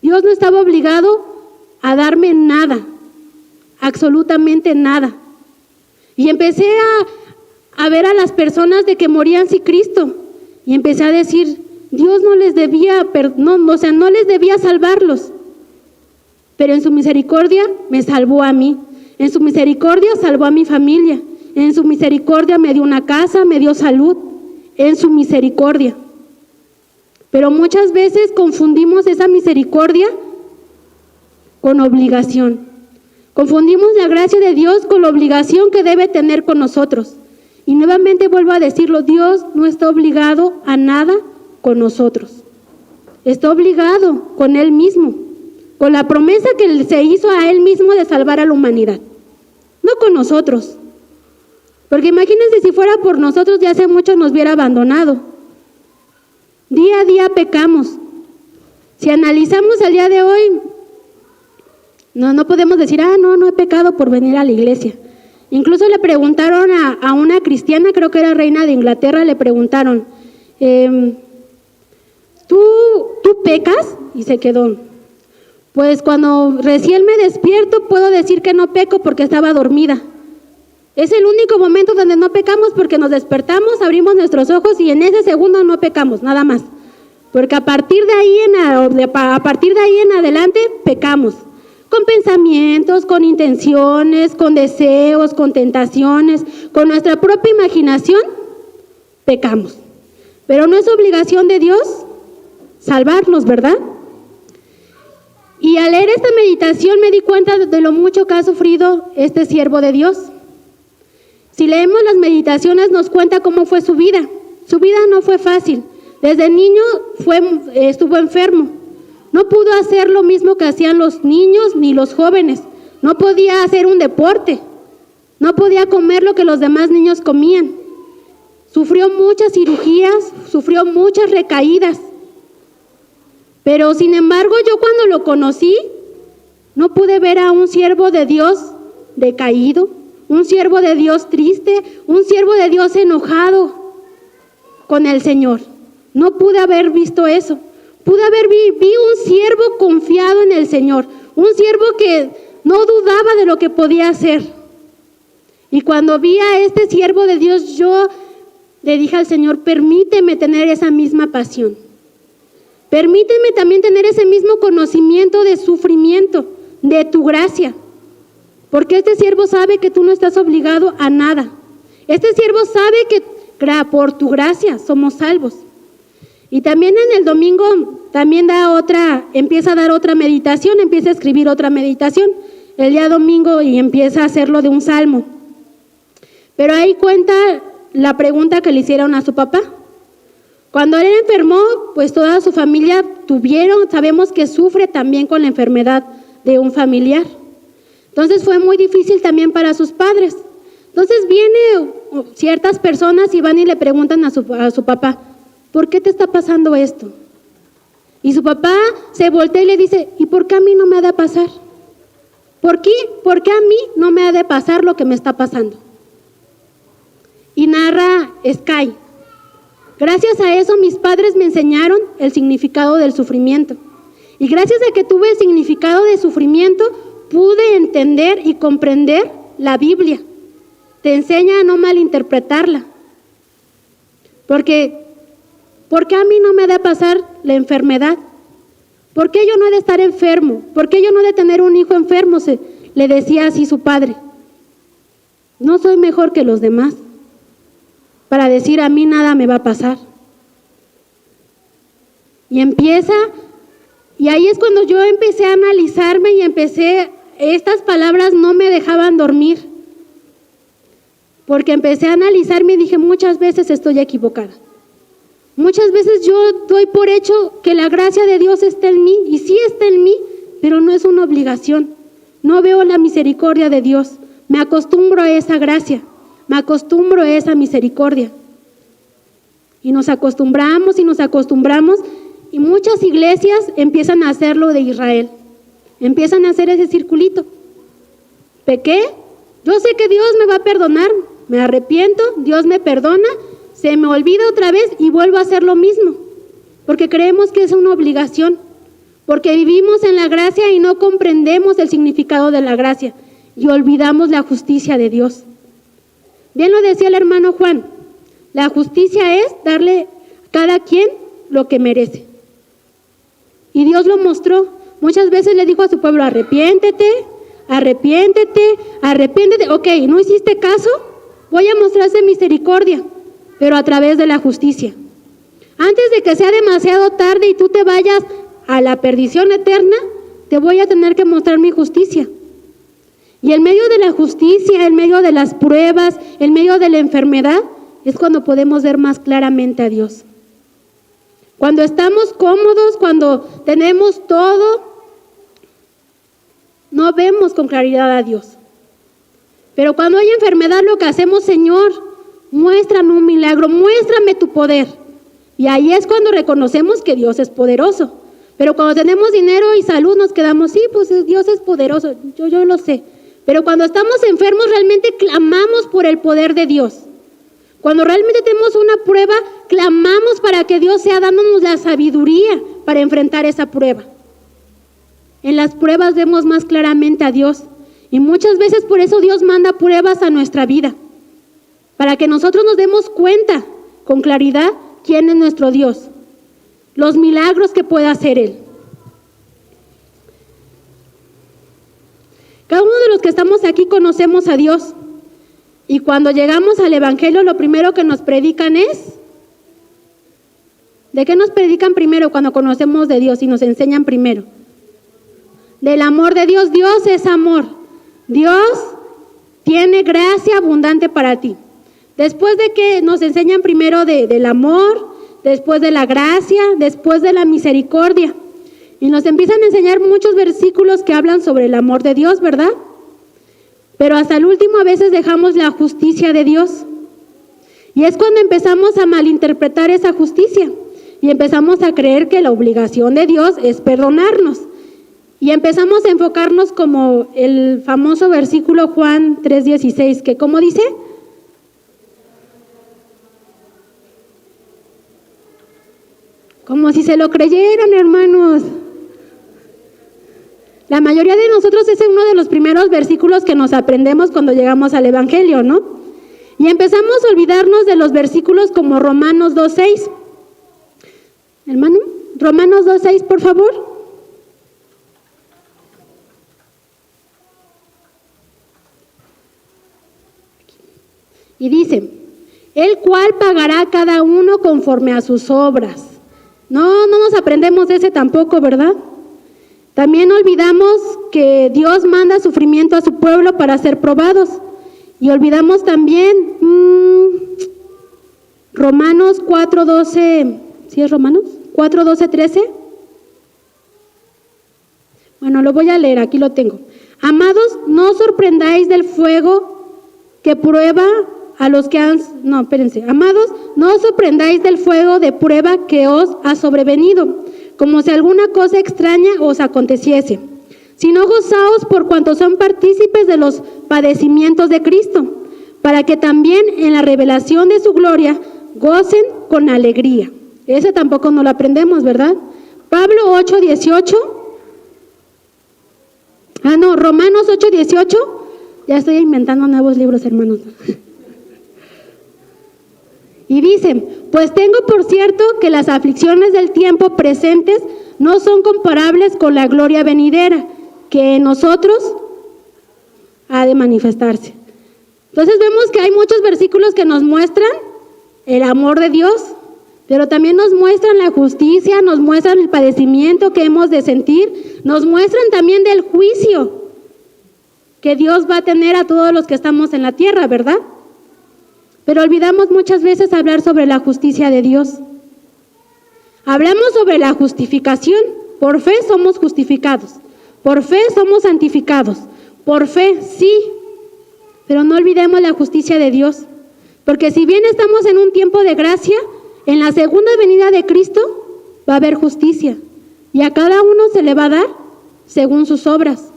Dios no estaba obligado a darme nada, absolutamente nada. Y empecé a ver a las personas de que morían sin Cristo y empecé a decir, Dios no les debía salvarlos, pero en su misericordia me salvó a mí, en su misericordia salvó a mi familia, en su misericordia me dio una casa, me dio salud, en su misericordia. Pero muchas veces confundimos esa misericordia con obligación. Confundimos la gracia de Dios con la obligación que debe tener con nosotros. Y nuevamente vuelvo a decirlo, Dios no está obligado a nada con nosotros. Está obligado con Él mismo, con la promesa que se hizo a Él mismo de salvar a la humanidad, no con nosotros. Porque imagínense si fuera por nosotros, ya hace mucho nos hubiera abandonado. Día a día pecamos. Si analizamos el día de hoy, no podemos decir, no he pecado por venir a la iglesia. Incluso le preguntaron a una cristiana, creo que era reina de Inglaterra, le preguntaron, ¿tú pecas? Y se quedó. Pues cuando recién me despierto puedo decir que no peco porque estaba dormida. Es el único momento donde no pecamos porque nos despertamos, abrimos nuestros ojos y en ese segundo no pecamos, nada más. Porque a partir de ahí en adelante pecamos. Con pensamientos, con intenciones, con deseos, con tentaciones, con nuestra propia imaginación, pecamos. Pero no es obligación de Dios salvarnos, ¿verdad? Y al leer esta meditación me di cuenta de lo mucho que ha sufrido este siervo de Dios. Si leemos las meditaciones nos cuenta cómo fue su vida. Su vida no fue fácil. Desde niño estuvo enfermo. No pudo hacer lo mismo que hacían los niños ni los jóvenes. No podía hacer un deporte. No podía comer lo que los demás niños comían. Sufrió muchas cirugías, sufrió muchas recaídas. Pero sin embargo, yo cuando lo conocí, no pude ver a un siervo de Dios decaído, un siervo de Dios triste, un siervo de Dios enojado con el Señor. No pude haber visto eso. Vi un siervo confiado en el Señor, un siervo que no dudaba de lo que podía hacer. Y cuando vi a este siervo de Dios, yo le dije al Señor, permíteme tener esa misma pasión. Permíteme también tener ese mismo conocimiento de sufrimiento, de tu gracia. Porque este siervo sabe que tú no estás obligado a nada. Este siervo sabe que por tu gracia somos salvos. Y también en el domingo también empieza a dar otra meditación, empieza a escribir otra meditación el día domingo y empieza a hacerlo de un salmo. Pero ahí cuenta la pregunta que le hicieron a su papá. Cuando él enfermó, pues toda su familia sabemos que sufre también con la enfermedad de un familiar. Entonces fue muy difícil también para sus padres. Entonces vienen ciertas personas y van y le preguntan a su papá, ¿por qué te está pasando esto? Y su papá se voltea y le dice, ¿y por qué a mí no me ha de pasar? ¿Por qué? ¿Por qué a mí no me ha de pasar lo que me está pasando? Y narra Sky. Gracias a eso mis padres me enseñaron el significado del sufrimiento. Y gracias a que tuve el significado de sufrimiento, pude entender y comprender la Biblia. Te enseña a no malinterpretarla. Porque ¿por qué a mí no me ha de pasar la enfermedad? ¿Por qué yo no he de estar enfermo? ¿Por qué yo no he de tener un hijo enfermo? Le decía así su padre. No soy mejor que los demás para decir a mí nada me va a pasar. Y ahí es cuando yo empecé a analizarme y estas palabras no me dejaban dormir. Porque empecé a analizarme y dije, muchas veces estoy equivocada. Muchas veces yo doy por hecho que la gracia de Dios está en mí, y sí está en mí, pero no es una obligación. No veo la misericordia de Dios. Me acostumbro a esa gracia, me acostumbro a esa misericordia. Y nos acostumbramos, y muchas iglesias empiezan a hacer lo de Israel. Empiezan a hacer ese circulito. ¿Pequé? Yo sé que Dios me va a perdonar, me arrepiento, Dios me perdona, se me olvida otra vez y vuelvo a hacer lo mismo, porque creemos que es una obligación, porque vivimos en la gracia y no comprendemos el significado de la gracia y olvidamos la justicia de Dios. Bien lo decía el hermano Juan, la justicia es darle a cada quien lo que merece. Y Dios lo mostró. Muchas veces le dijo a su pueblo, arrepiéntete. Ok, ¿no hiciste caso? Voy a mostrarte misericordia, pero a través de la justicia. Antes de que sea demasiado tarde y tú te vayas a la perdición eterna, te voy a tener que mostrar mi justicia. Y en medio de la justicia, en medio de las pruebas, en medio de la enfermedad, es cuando podemos ver más claramente a Dios. Cuando estamos cómodos, cuando tenemos todo, no vemos con claridad a Dios. Pero cuando hay enfermedad, lo que hacemos, Señor, muéstrame un milagro, muéstrame tu poder. Y ahí es cuando reconocemos que Dios es poderoso. Pero cuando tenemos dinero y salud, nos quedamos, sí, pues Dios es poderoso, yo lo sé. Pero cuando estamos enfermos, realmente clamamos por el poder de Dios. Cuando realmente tenemos una prueba, clamamos para que Dios sea dándonos la sabiduría para enfrentar esa prueba. En las pruebas vemos más claramente a Dios. Y muchas veces por eso Dios manda pruebas a nuestra vida. Para que nosotros nos demos cuenta con claridad quién es nuestro Dios. Los milagros que puede hacer Él. Cada uno de los que estamos aquí conocemos a Dios. Y cuando llegamos al Evangelio, lo primero que nos predican es... ¿De qué nos predican primero cuando conocemos de Dios y nos enseñan primero? Del amor de Dios. Dios es amor. Dios tiene gracia abundante para ti. Después de que nos enseñan primero del amor, después de la gracia, después de la misericordia. Y nos empiezan a enseñar muchos versículos que hablan sobre el amor de Dios, ¿verdad? Pero hasta el último a veces dejamos la justicia de Dios. Y es cuando empezamos a malinterpretar esa justicia. Y empezamos a creer que la obligación de Dios es perdonarnos. Y empezamos a enfocarnos como el famoso versículo Juan 3:16, que ¿cómo dice? Como si se lo creyeran, hermanos. La mayoría de nosotros es uno de los primeros versículos que nos aprendemos cuando llegamos al Evangelio, ¿no? Y empezamos a olvidarnos de los versículos como Romanos 2:6. Hermano, Romanos 2:6, por favor. Y dice, el cual pagará a cada uno conforme a sus obras. No nos aprendemos de ese tampoco, ¿verdad? También olvidamos que Dios manda sufrimiento a su pueblo para ser probados. Y olvidamos también Romanos 4:12, ¿sí es Romanos? 4:12-13. Bueno, lo voy a leer, aquí lo tengo. Amados, no os sorprendáis del fuego que prueba a los que han... No, espérense. Amados, no os sorprendáis del fuego de prueba que os ha sobrevenido, como si alguna cosa extraña os aconteciese, sino gozaos por cuanto son partícipes de los padecimientos de Cristo, para que también en la revelación de su gloria gocen con alegría. Ese tampoco no lo aprendemos, ¿verdad? Pablo 8:18. Romanos 8:18. Ya estoy inventando nuevos libros, hermanos. Y dicen, pues tengo por cierto que las aflicciones del tiempo presentes no son comparables con la gloria venidera, que en nosotros ha de manifestarse. Entonces vemos que hay muchos versículos que nos muestran el amor de Dios, pero también nos muestran la justicia, nos muestran el padecimiento que hemos de sentir, nos muestran también del juicio que Dios va a tener a todos los que estamos en la tierra, ¿verdad? Pero olvidamos muchas veces hablar sobre la justicia de Dios. Hablamos sobre la justificación. Por fe somos justificados. Por fe somos santificados. Por fe, sí. Pero no olvidemos la justicia de Dios. Porque si bien estamos en un tiempo de gracia, en la segunda venida de Cristo va a haber justicia. Y a cada uno se le va a dar según sus obras.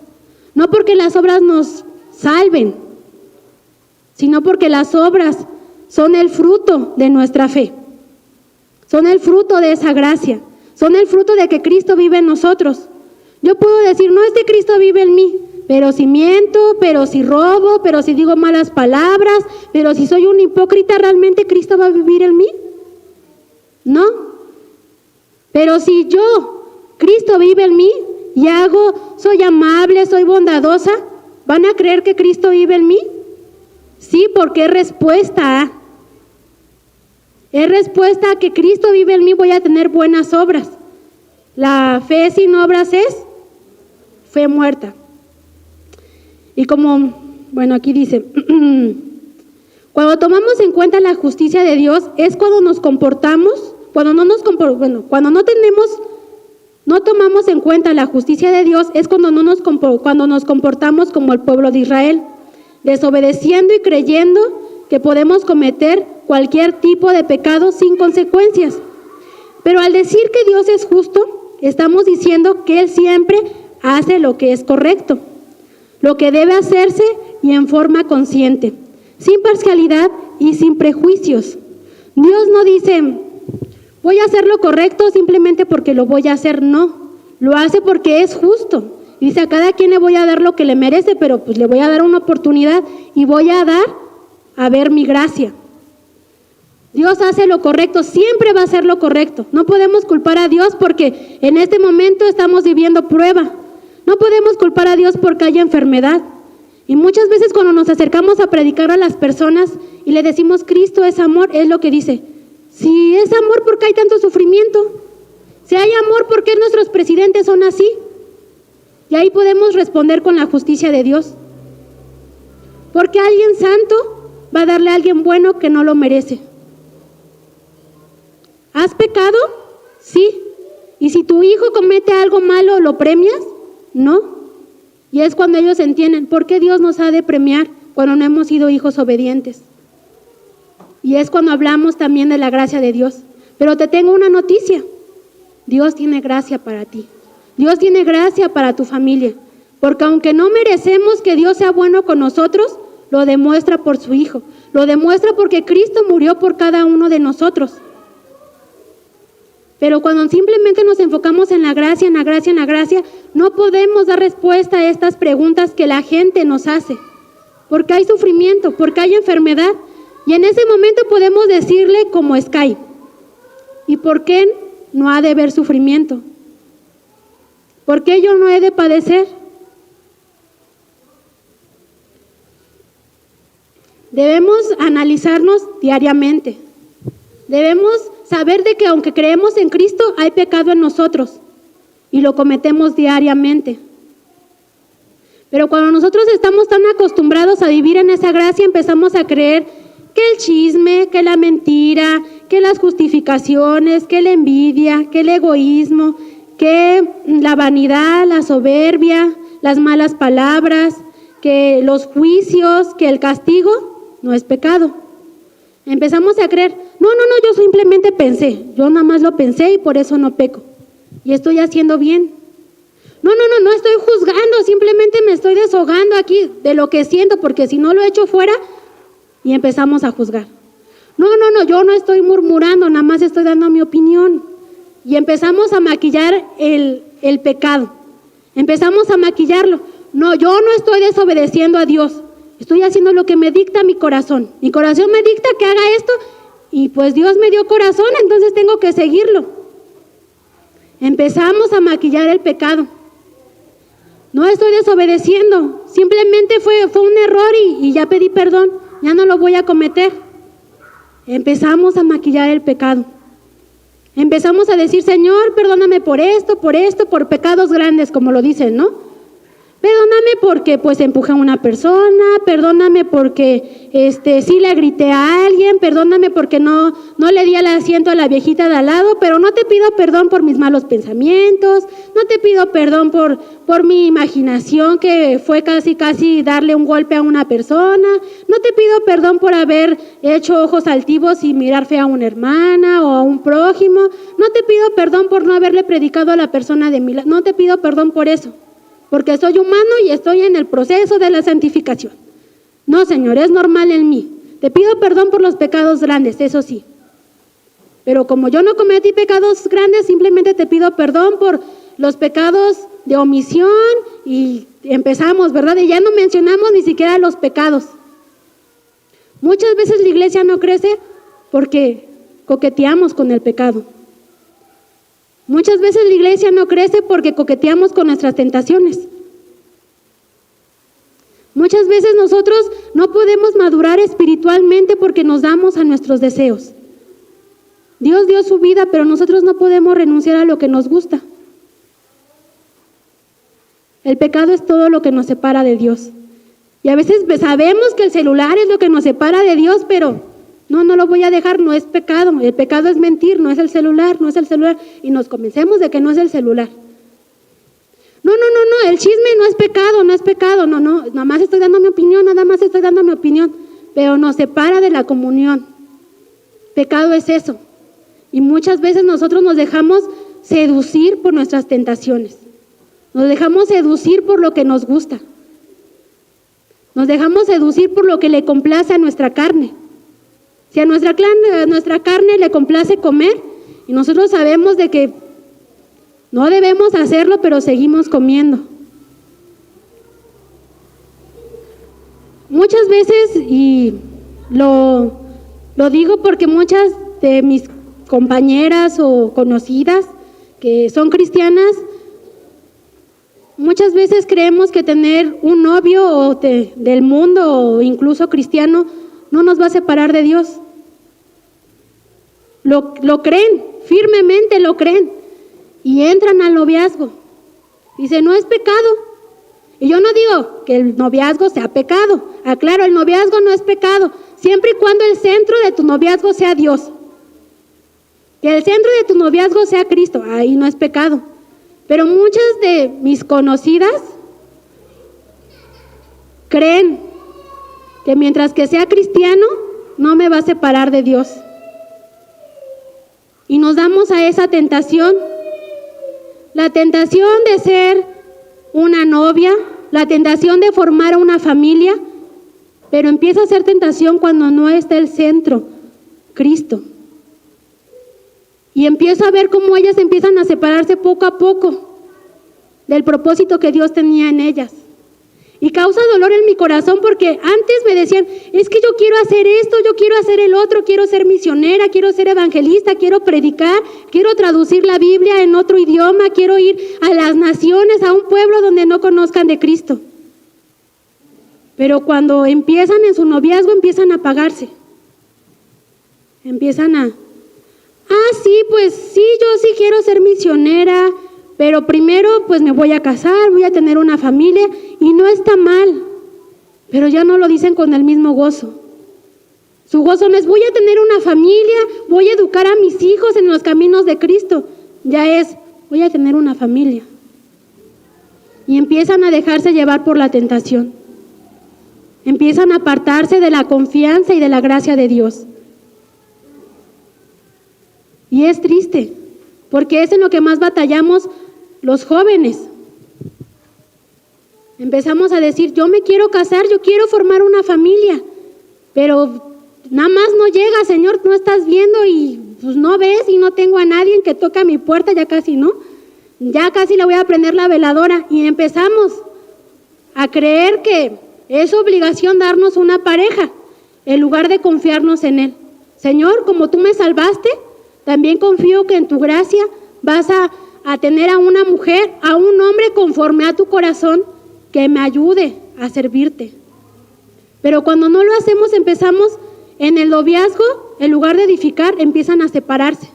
No porque las obras nos salven, sino porque las obras son el fruto de nuestra fe. Son el fruto de esa gracia. Son el fruto de que Cristo vive en nosotros. Yo puedo decir, no, Cristo vive en mí, pero si miento, pero si robo, pero si digo malas palabras, pero si soy un hipócrita, ¿realmente Cristo va a vivir en mí? No. Pero si Cristo vive en mí y soy amable, soy bondadosa, ¿van a creer que Cristo vive en mí? Sí, porque es respuesta a que Cristo vive en mí, voy a tener buenas obras. La fe sin obras es fe muerta. Y como, bueno, aquí dice, cuando tomamos en cuenta la justicia de Dios es cuando nos comportamos, cuando no tomamos en cuenta la justicia de Dios es cuando nos comportamos como el pueblo de Israel, desobedeciendo y creyendo que podemos cometer cualquier tipo de pecado sin consecuencias. Pero al decir que Dios es justo, estamos diciendo que Él siempre hace lo que es correcto, lo que debe hacerse y en forma consciente, sin parcialidad y sin prejuicios. Dios no dice, voy a hacer lo correcto simplemente porque lo voy a hacer, no. Lo hace porque es justo. Dice, a cada quien le voy a dar lo que le merece, pero pues le voy a dar una oportunidad y voy a dar a ver mi gracia. Dios hace lo correcto, siempre va a hacer lo correcto. No podemos culpar a Dios porque en este momento estamos viviendo prueba. No podemos culpar a Dios porque haya enfermedad. Y muchas veces cuando nos acercamos a predicar a las personas y le decimos Cristo es amor, es lo que dice. Si es amor, ¿por qué hay tanto sufrimiento? Si hay amor, ¿por qué nuestros presidentes son así? Y ahí podemos responder con la justicia de Dios. Porque alguien santo va a darle a alguien bueno que no lo merece. ¿Has pecado? Sí. ¿Y si tu hijo comete algo malo, lo premias? No. Y es cuando ellos entienden por qué Dios nos ha de premiar cuando no hemos sido hijos obedientes. Y es cuando hablamos también de la gracia de Dios. Pero te tengo una noticia. Dios tiene gracia para ti. Dios tiene gracia para tu familia. Porque aunque no merecemos que Dios sea bueno con nosotros, lo demuestra por su Hijo. Lo demuestra porque Cristo murió por cada uno de nosotros. Pero cuando simplemente nos enfocamos en la gracia, en la gracia, en la gracia, no podemos dar respuesta a estas preguntas que la gente nos hace. Porque hay sufrimiento, porque hay enfermedad. Y en ese momento podemos decirle como Sky, ¿y por qué no ha de haber sufrimiento? ¿Por qué yo no he de padecer? Debemos analizarnos diariamente. Debemos saber de que aunque creemos en Cristo, hay pecado en nosotros y lo cometemos diariamente. Pero cuando nosotros estamos tan acostumbrados a vivir en esa gracia, empezamos a creer que el chisme, que la mentira, que las justificaciones, que la envidia, que el egoísmo, que la vanidad, la soberbia, las malas palabras, que los juicios, que el castigo no es pecado. Empezamos a creer, no, yo simplemente pensé, yo nada más lo pensé y por eso no peco. Y estoy haciendo bien. No estoy juzgando, simplemente me estoy desahogando aquí de lo que siento, porque si no lo echo fuera, y empezamos a juzgar. No, yo no estoy murmurando, nada más estoy dando mi opinión. Y empezamos a maquillar el pecado. Empezamos a maquillarlo. No, yo no estoy desobedeciendo a Dios. Estoy haciendo lo que me dicta mi corazón. Mi corazón me dicta que haga esto y pues Dios me dio corazón, entonces tengo que seguirlo. Empezamos a maquillar el pecado. No estoy desobedeciendo, simplemente fue un error y ya pedí perdón, ya no lo voy a cometer. Empezamos a maquillar el pecado. Empezamos a decir, Señor, perdóname por esto, por pecados grandes, como lo dicen, ¿no? Perdóname porque pues empujé a una persona, perdóname porque sí le grité a alguien, perdóname porque no le di el asiento a la viejita de al lado, pero no te pido perdón por mis malos pensamientos, no te pido perdón por mi imaginación que fue casi darle un golpe a una persona, no te pido perdón por haber hecho ojos altivos y mirar fea a una hermana o a un prójimo, no te pido perdón por no haberle predicado a la persona de mi lado, no te pido perdón por eso. Porque soy humano y estoy en el proceso de la santificación. No, Señor, es normal en mí. Te pido perdón por los pecados grandes, eso sí. Pero como yo no cometí pecados grandes, simplemente te pido perdón por los pecados de omisión y empezamos, ¿verdad? Y ya no mencionamos ni siquiera los pecados. Muchas veces la iglesia no crece porque coqueteamos con el pecado. Muchas veces la iglesia no crece porque coqueteamos con nuestras tentaciones. Muchas veces nosotros no podemos madurar espiritualmente porque nos damos a nuestros deseos. Dios dio su vida, pero nosotros no podemos renunciar a lo que nos gusta. El pecado es todo lo que nos separa de Dios. Y a veces sabemos que el celular es lo que nos separa de Dios, pero no lo voy a dejar, no es pecado. El pecado es mentir, no es el celular, no es el celular. Y nos convencemos de que no es el celular. No, el chisme no es pecado, nada más estoy dando mi opinión, pero nos separa de la comunión. Pecado es eso. Y muchas veces nosotros nos dejamos seducir por nuestras tentaciones. Nos dejamos seducir por lo que nos gusta. Nos dejamos seducir por lo que le complace a nuestra carne. Si a nuestra carne le complace comer, y nosotros sabemos de que no debemos hacerlo, pero seguimos comiendo. Muchas veces, y lo digo porque muchas de mis compañeras o conocidas que son cristianas, muchas veces creemos que tener un novio del mundo o incluso cristiano no nos va a separar de Dios. Lo creen, firmemente lo creen. Y entran al noviazgo. Dice, no es pecado. Y yo no digo que el noviazgo sea pecado. Aclaro, el noviazgo no es pecado, siempre y cuando el centro de tu noviazgo sea Dios. Que el centro de tu noviazgo sea Cristo, ahí no es pecado. Pero muchas de mis conocidas creen que mientras que sea cristiano, no me va a separar de Dios. Y nos damos a esa tentación. La tentación de ser una novia, la tentación de formar una familia, pero empieza a ser tentación cuando no está el centro, Cristo. Y empiezo a ver cómo ellas empiezan a separarse poco a poco del propósito que Dios tenía en ellas. Y causa dolor en mi corazón porque antes me decían, es que yo quiero hacer esto, yo quiero hacer el otro, quiero ser misionera, quiero ser evangelista, quiero predicar, quiero traducir la Biblia en otro idioma, quiero ir a las naciones, a un pueblo donde no conozcan de Cristo. Pero cuando empiezan en su noviazgo, empiezan a apagarse. Empiezan sí, pues sí, yo sí quiero ser misionera, pero primero pues me voy a casar, voy a tener una familia y no está mal, pero ya no lo dicen con el mismo gozo. Su gozo no es voy a tener una familia, voy a educar a mis hijos en los caminos de Cristo, ya es voy a tener una familia. Y empiezan a dejarse llevar por la tentación, empiezan a apartarse de la confianza y de la gracia de Dios. Y es triste, porque es en lo que más batallamos los jóvenes. Empezamos a decir, yo me quiero casar, yo quiero formar una familia, pero nada más no llega, Señor, no estás viendo y pues no ves y no tengo a nadie que toque a mi puerta, ya casi no, ya casi le voy a prender la veladora y empezamos a creer que es obligación darnos una pareja en lugar de confiarnos en Él. Señor, como tú me salvaste, también confío que en tu gracia vas a tener a una mujer, a un hombre conforme a tu corazón que me ayude a servirte. Pero cuando no lo hacemos, empezamos en el noviazgo, en lugar de edificar, empiezan a separarse.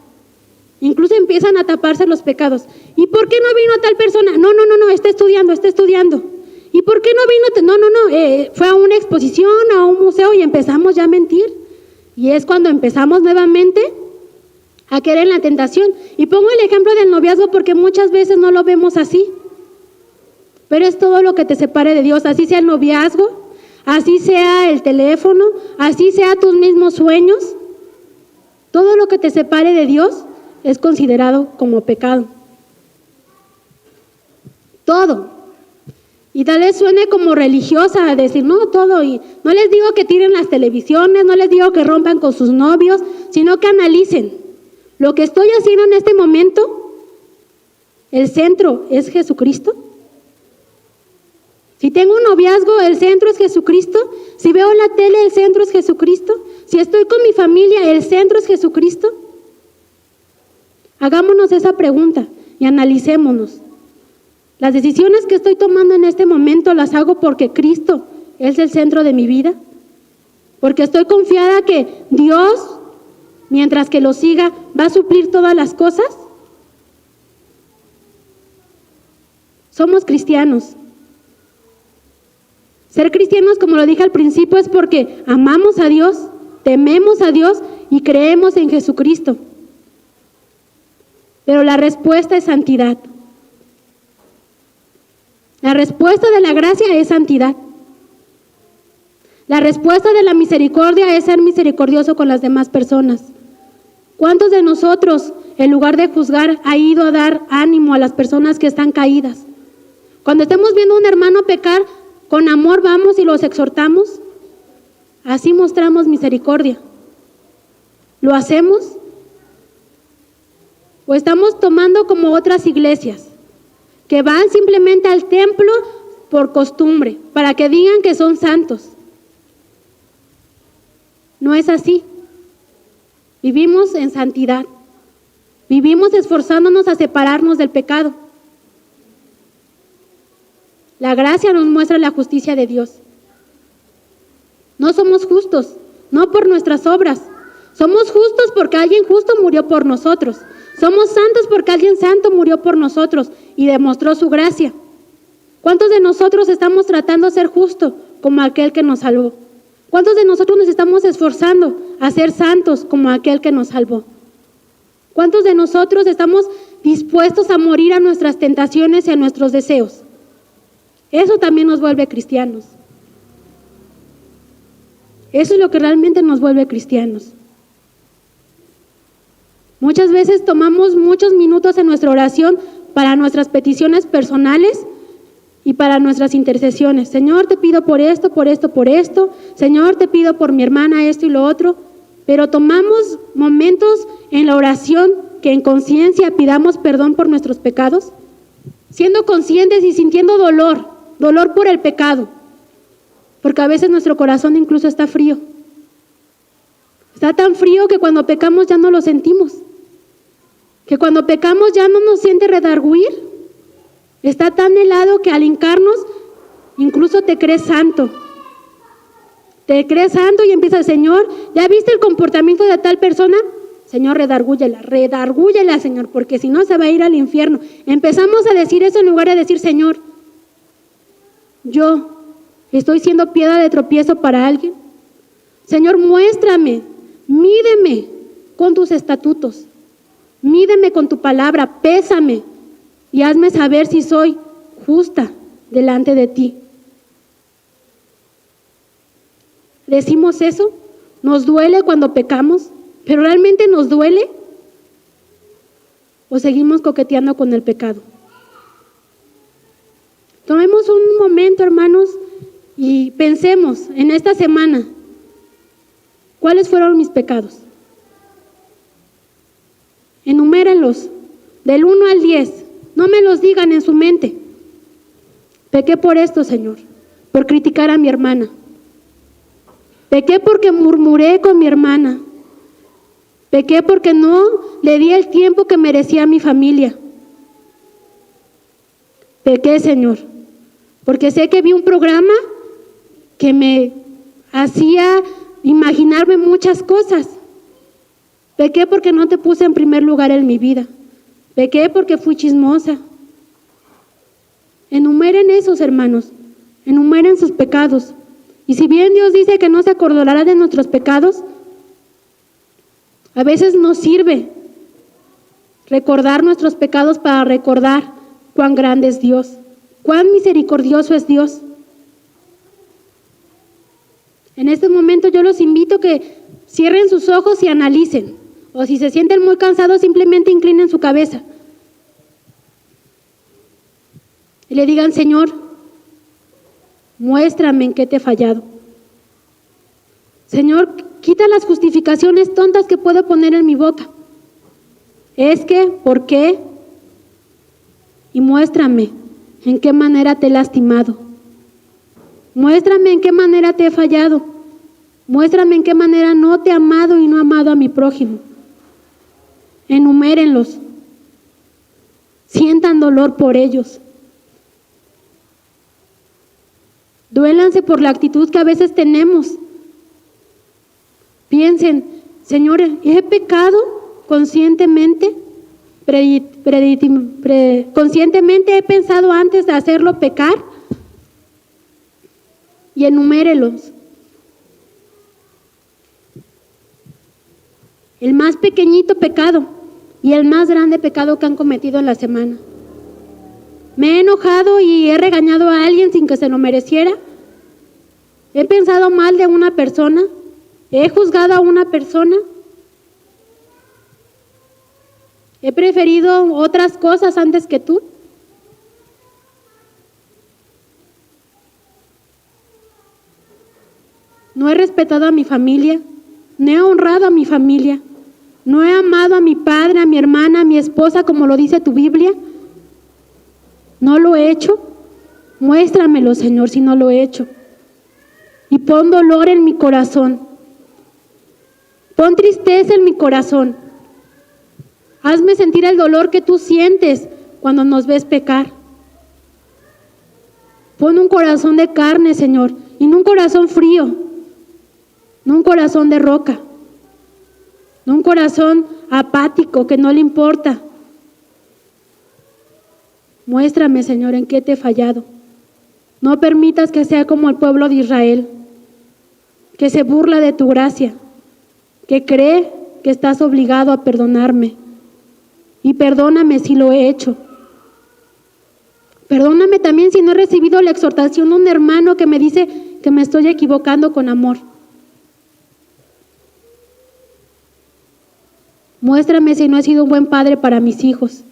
Incluso empiezan a taparse los pecados. ¿Y por qué no vino tal persona? No, está estudiando. ¿Y por qué no vino? No, fue a una exposición, a un museo y empezamos ya a mentir. Y es cuando empezamos nuevamente a caer en la tentación. Y pongo el ejemplo del noviazgo porque muchas veces no lo vemos así. Pero es todo lo que te separe de Dios, así sea el noviazgo, así sea el teléfono, así sea tus mismos sueños. Todo lo que te separe de Dios es considerado como pecado. Todo. Y tal vez suene como religiosa a decir, no, todo. Y no les digo que tiren las televisiones, no les digo que rompan con sus novios, sino que analicen. Lo que estoy haciendo en este momento, ¿el centro es Jesucristo? Si tengo un noviazgo, ¿el centro es Jesucristo? Si veo la tele, ¿el centro es Jesucristo? Si estoy con mi familia, ¿el centro es Jesucristo? Hagámonos esa pregunta y analicémonos. ¿Las decisiones que estoy tomando en este momento las hago porque Cristo es el centro de mi vida? Porque estoy confiada que Dios, mientras que lo siga, va a suplir todas las cosas. Somos cristianos. Ser cristianos, como lo dije al principio, es porque amamos a Dios, tememos a Dios y creemos en Jesucristo. Pero la respuesta es santidad. La respuesta de la gracia es santidad. La respuesta de la misericordia es ser misericordioso con las demás personas. ¿Cuántos de nosotros, en lugar de juzgar, ha ido a dar ánimo a las personas que están caídas? Cuando estemos viendo a un hermano pecar, con amor vamos y los exhortamos. Así mostramos misericordia. ¿Lo hacemos? ¿O estamos tomando como otras iglesias, que van simplemente al templo por costumbre, para que digan que son santos? No es así. Vivimos en santidad. Vivimos esforzándonos a separarnos del pecado. La gracia nos muestra la justicia de Dios. No somos justos, no por nuestras obras. Somos justos porque alguien justo murió por nosotros. Somos santos porque alguien santo murió por nosotros y demostró su gracia. ¿Cuántos de nosotros estamos tratando de ser justos como aquel que nos salvó? ¿Cuántos de nosotros nos estamos esforzando a ser santos como aquel que nos salvó? ¿Cuántos de nosotros estamos dispuestos a morir a nuestras tentaciones y a nuestros deseos? Eso también nos vuelve cristianos. Eso es lo que realmente nos vuelve cristianos. Muchas veces tomamos muchos minutos en nuestra oración para nuestras peticiones personales y para nuestras intercesiones. Señor, te pido por esto, por esto, por esto. Señor, te pido por mi hermana esto y lo otro. Pero tomamos momentos en la oración que en conciencia pidamos perdón por nuestros pecados, siendo conscientes y sintiendo dolor por el pecado, porque a veces nuestro corazón incluso está frío. Está tan frío que cuando pecamos ya no lo sentimos, que cuando pecamos ya no nos siente redarguir. Está tan helado que al hincarnos incluso te crees santo. Te crees santo y empiezas, Señor, ¿ya viste el comportamiento de tal persona? Señor, redárgúyela, Señor, porque si no se va a ir al infierno. Empezamos a decir eso en lugar de decir, Señor, yo estoy siendo piedra de tropiezo para alguien. Señor, muéstrame, mídeme con tus estatutos, mídeme con tu palabra, pésame y hazme saber si soy justa delante de ti. ¿Decimos eso? ¿Nos duele cuando pecamos? ¿Pero realmente nos duele? ¿O seguimos coqueteando con el pecado? Tomemos un momento, hermanos, y pensemos en esta semana, ¿cuáles fueron mis pecados? Enumérenlos, del 1 al 10, no me los digan en su mente. Pequé por esto, Señor, por criticar a mi hermana. Pequé porque murmuré con mi hermana. Pequé porque no le di el tiempo que merecía a mi familia. Pequé, Señor, porque sé que vi un programa que me hacía imaginarme muchas cosas. Pequé porque no te puse en primer lugar en mi vida. Pequé porque fui chismosa. Enumeren esos, hermanos, enumeren sus pecados. Y si bien Dios dice que no se acordará de nuestros pecados, a veces nos sirve recordar nuestros pecados para recordar cuán grande es Dios, cuán misericordioso es Dios. En este momento yo los invito a que cierren sus ojos y analicen, o si se sienten muy cansados, simplemente inclinen su cabeza y le digan, Señor, muéstrame en qué te he fallado. Señor, quita las justificaciones tontas que puedo poner en mi boca. Es que, ¿por qué? Y muéstrame en qué manera te he lastimado. Muéstrame en qué manera te he fallado. Muéstrame en qué manera no te he amado y no he amado a mi prójimo. Enumérenlos. Sientan dolor por ellos. Duélanse por la actitud que a veces tenemos. Piensen, Señor, ¿he pecado conscientemente? ¿Conscientemente he pensado antes de hacerlo pecar? y enumérelos. El más pequeñito pecado y el más grande pecado que han cometido en la semana. Me he enojado y he regañado a alguien sin que se lo mereciera. He pensado mal de una persona. He juzgado a una persona. He preferido otras cosas antes que tú. No he respetado a mi familia. No he honrado a mi familia. No he amado a mi padre, a mi hermana, a mi esposa, como lo dice tu Biblia. ¿No lo he hecho? Muéstramelo, Señor, si no lo he hecho. Y pon dolor en mi corazón. Pon tristeza en mi corazón. Hazme sentir el dolor que tú sientes cuando nos ves pecar. Pon un corazón de carne, Señor, y no un corazón frío, no un corazón de roca, no un corazón apático que no le importa. Muéstrame, Señor, en qué te he fallado. No permitas que sea como el pueblo de Israel, que se burla de tu gracia, que cree que estás obligado a perdonarme. Y perdóname si lo he hecho. Perdóname también si no he recibido la exhortación de un hermano que me dice que me estoy equivocando con amor. Muéstrame si no he sido un buen padre para mis hijos,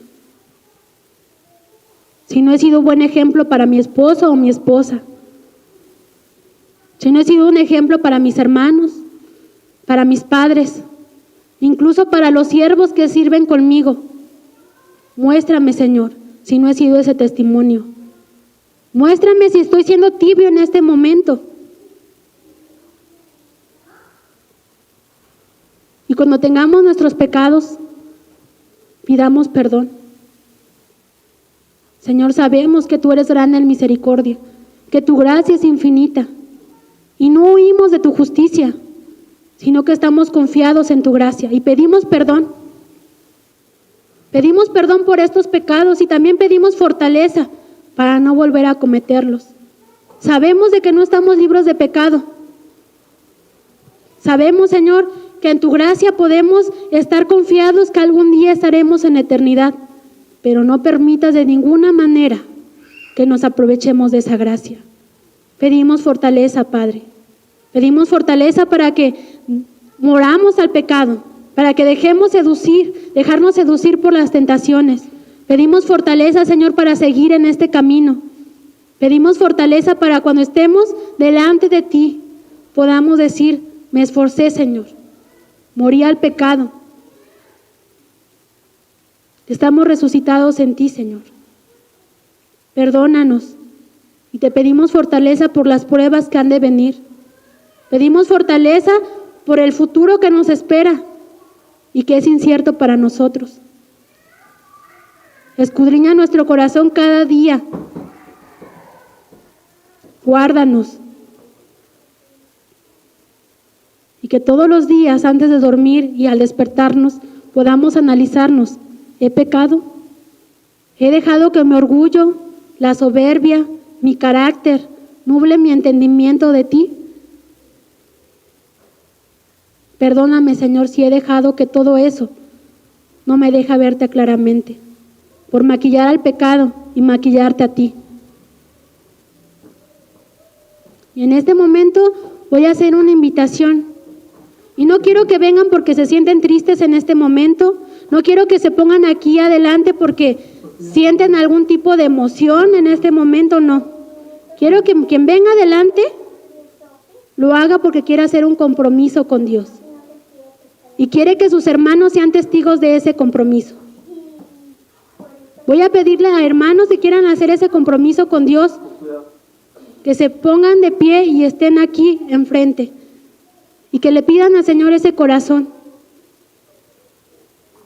si no he sido un buen ejemplo para mi esposo o mi esposa, si no he sido un ejemplo para mis hermanos, para mis padres, incluso para los siervos que sirven conmigo. Muéstrame, Señor, si no he sido ese testimonio. Muéstrame si estoy siendo tibio en este momento. Y cuando tengamos nuestros pecados, pidamos perdón. Señor, sabemos que tú eres grande en misericordia, que tu gracia es infinita. Y no huimos de tu justicia, sino que estamos confiados en tu gracia y pedimos perdón. Pedimos perdón por estos pecados y también pedimos fortaleza para no volver a cometerlos. Sabemos de que no estamos libres de pecado. Sabemos, Señor, que en tu gracia podemos estar confiados que algún día estaremos en eternidad, pero no permitas de ninguna manera que nos aprovechemos de esa gracia. Pedimos fortaleza, Padre. Pedimos fortaleza para que moramos al pecado, para que dejarnos seducir por las tentaciones. Pedimos fortaleza, Señor, para seguir en este camino. Pedimos fortaleza para cuando estemos delante de ti, podamos decir, me esforcé, Señor, morí al pecado. Estamos resucitados en ti, Señor. Perdónanos y te pedimos fortaleza por las pruebas que han de venir. Pedimos fortaleza por el futuro que nos espera y que es incierto para nosotros. Escudriña nuestro corazón cada día. Guárdanos. Y que todos los días, antes de dormir y al despertarnos, podamos analizarnos. ¿He pecado? ¿He dejado que mi orgullo, la soberbia, mi carácter, nuble mi entendimiento de ti? Perdóname, Señor, si he dejado que todo eso no me deja verte claramente, por maquillar al pecado y maquillarte a ti. Y en este momento voy a hacer una invitación. Y no quiero que vengan porque se sienten tristes en este momento. No quiero que se pongan aquí adelante porque sienten algún tipo de emoción en este momento, no. Quiero que quien venga adelante lo haga porque quiere hacer un compromiso con Dios. Y quiere que sus hermanos sean testigos de ese compromiso. Voy a pedirle a hermanos que quieran hacer ese compromiso con Dios, que se pongan de pie y estén aquí enfrente. Y que le pidan al Señor ese corazón.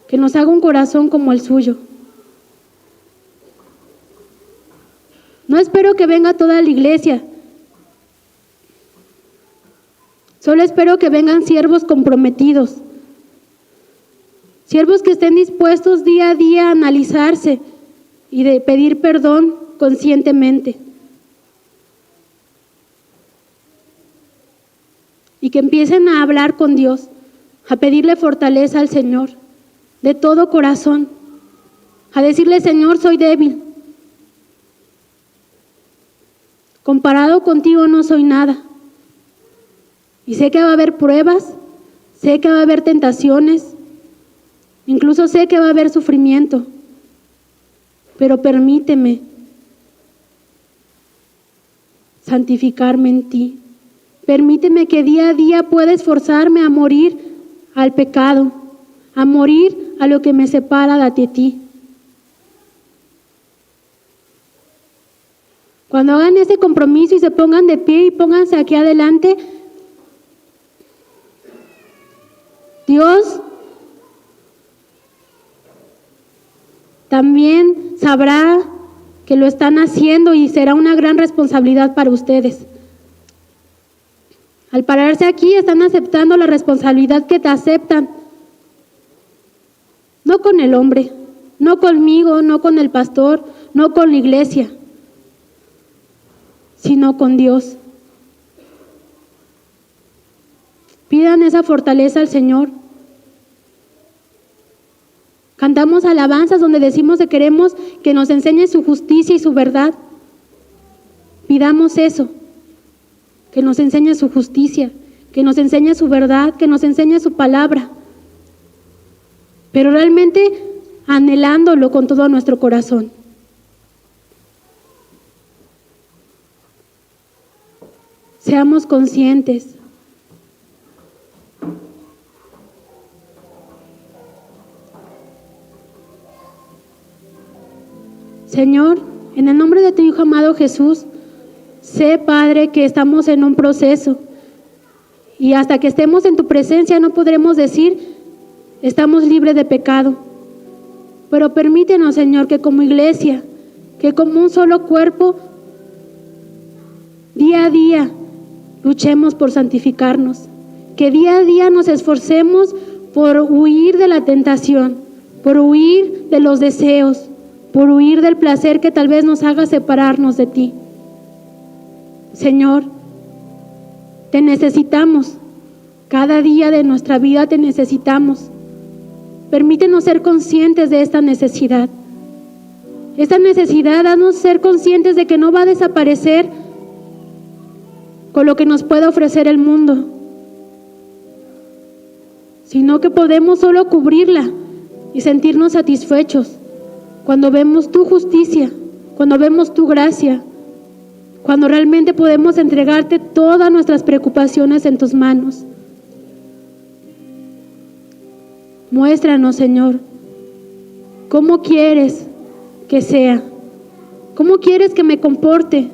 Que nos haga un corazón como el suyo. No espero que venga toda la iglesia. Solo espero que vengan siervos comprometidos. Siervos que estén dispuestos día a día a analizarse y de pedir perdón conscientemente. y que empiecen a hablar con Dios, a pedirle fortaleza al Señor de todo corazón, a decirle: Señor, soy débil. Comparado contigo no soy nada. Y sé que va a haber pruebas, sé que va a haber tentaciones, incluso sé que va a haber sufrimiento, pero permíteme santificarme en ti. Permíteme que día a día pueda esforzarme a morir al pecado, a morir a lo que me separa de ti. Cuando hagan ese compromiso y se pongan de pie y pónganse aquí adelante, Dios también sabrá que lo están haciendo y será una gran responsabilidad para ustedes. Al pararse aquí están aceptando la responsabilidad que te aceptan, no con el hombre, no conmigo, no con el pastor, no con la iglesia, sino con Dios. Pidan esa fortaleza al Señor. Cantamos alabanzas donde decimos que queremos que nos enseñe su justicia y su verdad. Pidamos eso, que nos enseñe su justicia, que nos enseñe su verdad, que nos enseñe su palabra, pero realmente anhelándolo con todo nuestro corazón. Seamos conscientes. Señor, en el nombre de tu Hijo amado Jesús, sé, Padre, que estamos en un proceso y hasta que estemos en tu presencia no podremos decir estamos libres de pecado. Pero permítenos, Señor, que como iglesia, que como un solo cuerpo, día a día luchemos por santificarnos, que día a día nos esforcemos por huir de la tentación, por huir de los deseos, por huir del placer que tal vez nos haga separarnos de ti. Señor, te necesitamos. Cada día de nuestra vida te necesitamos. Permítenos ser conscientes de esta necesidad. Esta necesidad, haznos ser conscientes de que no va a desaparecer con lo que nos puede ofrecer el mundo, sino que podemos solo cubrirla y sentirnos satisfechos cuando vemos tu justicia, cuando vemos tu gracia, cuando realmente podemos entregarte todas nuestras preocupaciones en tus manos. Muéstranos, Señor, cómo quieres que sea, cómo quieres que me comporte,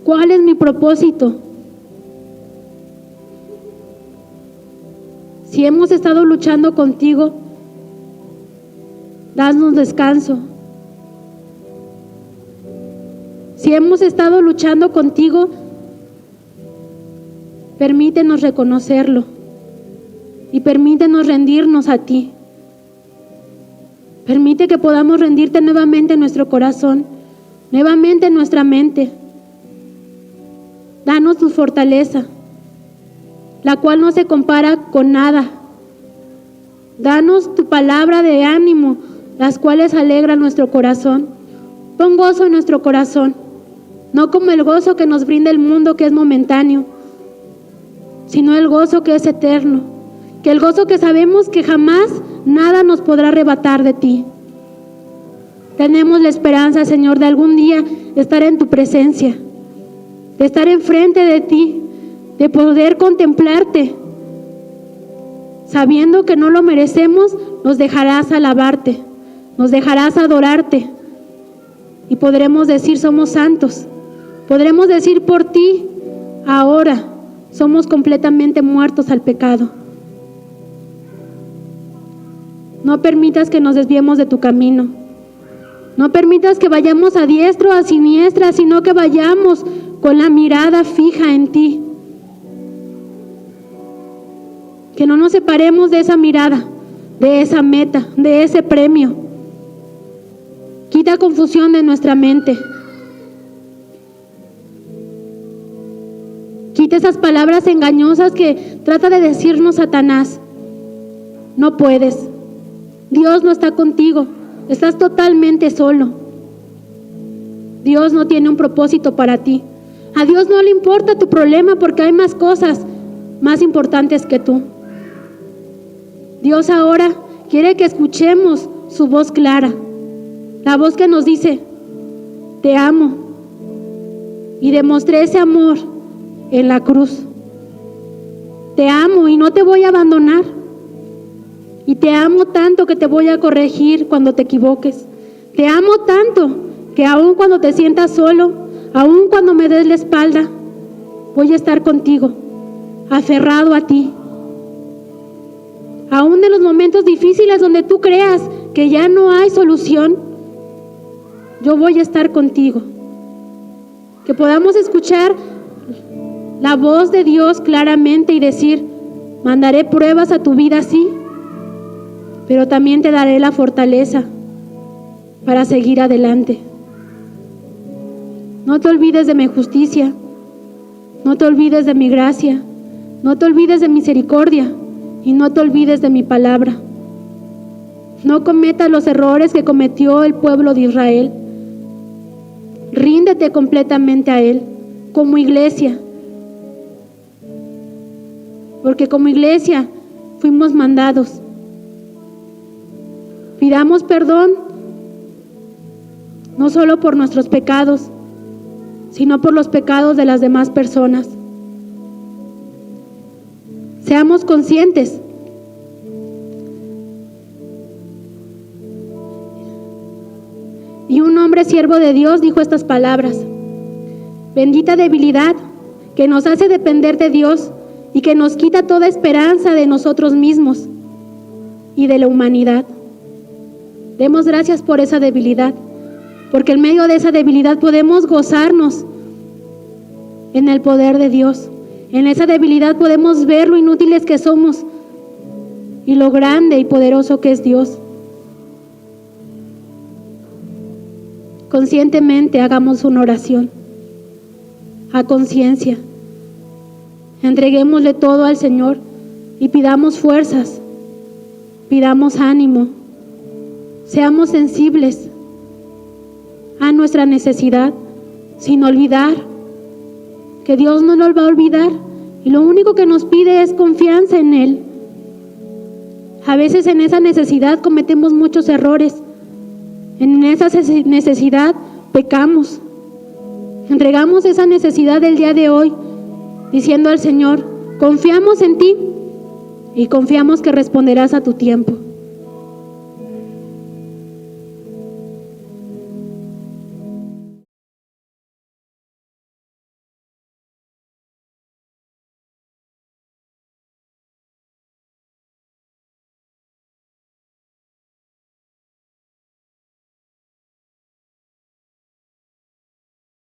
cuál es mi propósito. Si hemos estado luchando contigo, danos descanso. Si hemos estado luchando contigo, permítenos reconocerlo y permítenos rendirnos a ti. Permite que podamos rendirte nuevamente en nuestro corazón, nuevamente en nuestra mente. Danos tu fortaleza, la cual no se compara con nada. Danos tu palabra de ánimo, las cuales alegran nuestro corazón. Pon gozo en nuestro corazón, no como el gozo que nos brinda el mundo, que es momentáneo, sino el gozo que es eterno, que el gozo que sabemos que jamás nada nos podrá arrebatar de ti. Tenemos la esperanza, Señor, de algún día estar en tu presencia, de estar enfrente de ti, de poder contemplarte, sabiendo que no lo merecemos. Nos dejarás alabarte, nos dejarás adorarte y podremos decir somos santos. Podremos decir por ti ahora somos completamente muertos al pecado. No permitas que nos desviemos de tu camino. No permitas que vayamos a diestra o a siniestra, sino que vayamos con la mirada fija en ti. Que no nos separemos de esa mirada, de esa meta, de ese premio. Quita confusión de nuestra mente. Quita Quita esas palabras engañosas que trata de decirnos Satanás. No puedes. Dios no está contigo. Estás totalmente solo. Dios no tiene un propósito para ti. A Dios no le importa tu problema porque hay más cosas más importantes que tú. Dios ahora quiere que escuchemos su voz clara. La voz que nos dice: te amo. Y demostré ese amor en la cruz. Te amo y no te voy a abandonar. Y te amo tanto que te voy a corregir cuando te equivoques. Te amo tanto que aun cuando te sientas solo, aun cuando me des la espalda, voy a estar contigo, aferrado a ti. Aún en los momentos difíciles donde tú creas que ya no hay solución, yo voy a estar contigo. Que podamos escuchar la voz de Dios claramente y decir: mandaré pruebas a tu vida, sí, pero también te daré la fortaleza para seguir adelante. No te olvides de mi justicia, no te olvides de mi gracia, no te olvides de misericordia y no te olvides de mi palabra. No cometas los errores que cometió el pueblo de Israel. Ríndete completamente a Él como iglesia, porque como iglesia fuimos mandados. Pidamos perdón, no solo por nuestros pecados, sino por los pecados de las demás personas. Seamos conscientes. Y un hombre siervo de Dios dijo estas palabras: bendita debilidad que nos hace depender de Dios y que nos quita toda esperanza de nosotros mismos y de la humanidad. Demos gracias por esa debilidad, porque en medio de esa debilidad podemos gozarnos en el poder de Dios. En esa debilidad podemos ver lo inútiles que somos y lo grande y poderoso que es Dios. Conscientemente hagamos una oración, a conciencia. Entreguémosle todo al Señor y pidamos fuerzas, pidamos ánimo. Seamos sensibles a nuestra necesidad, sin olvidar que Dios no nos va a olvidar y lo único que nos pide es confianza en Él. A veces en esa necesidad cometemos muchos errores, en esa necesidad pecamos. Entregamos esa necesidad del día de hoy diciendo al Señor: confiamos en ti y confiamos que responderás a tu tiempo.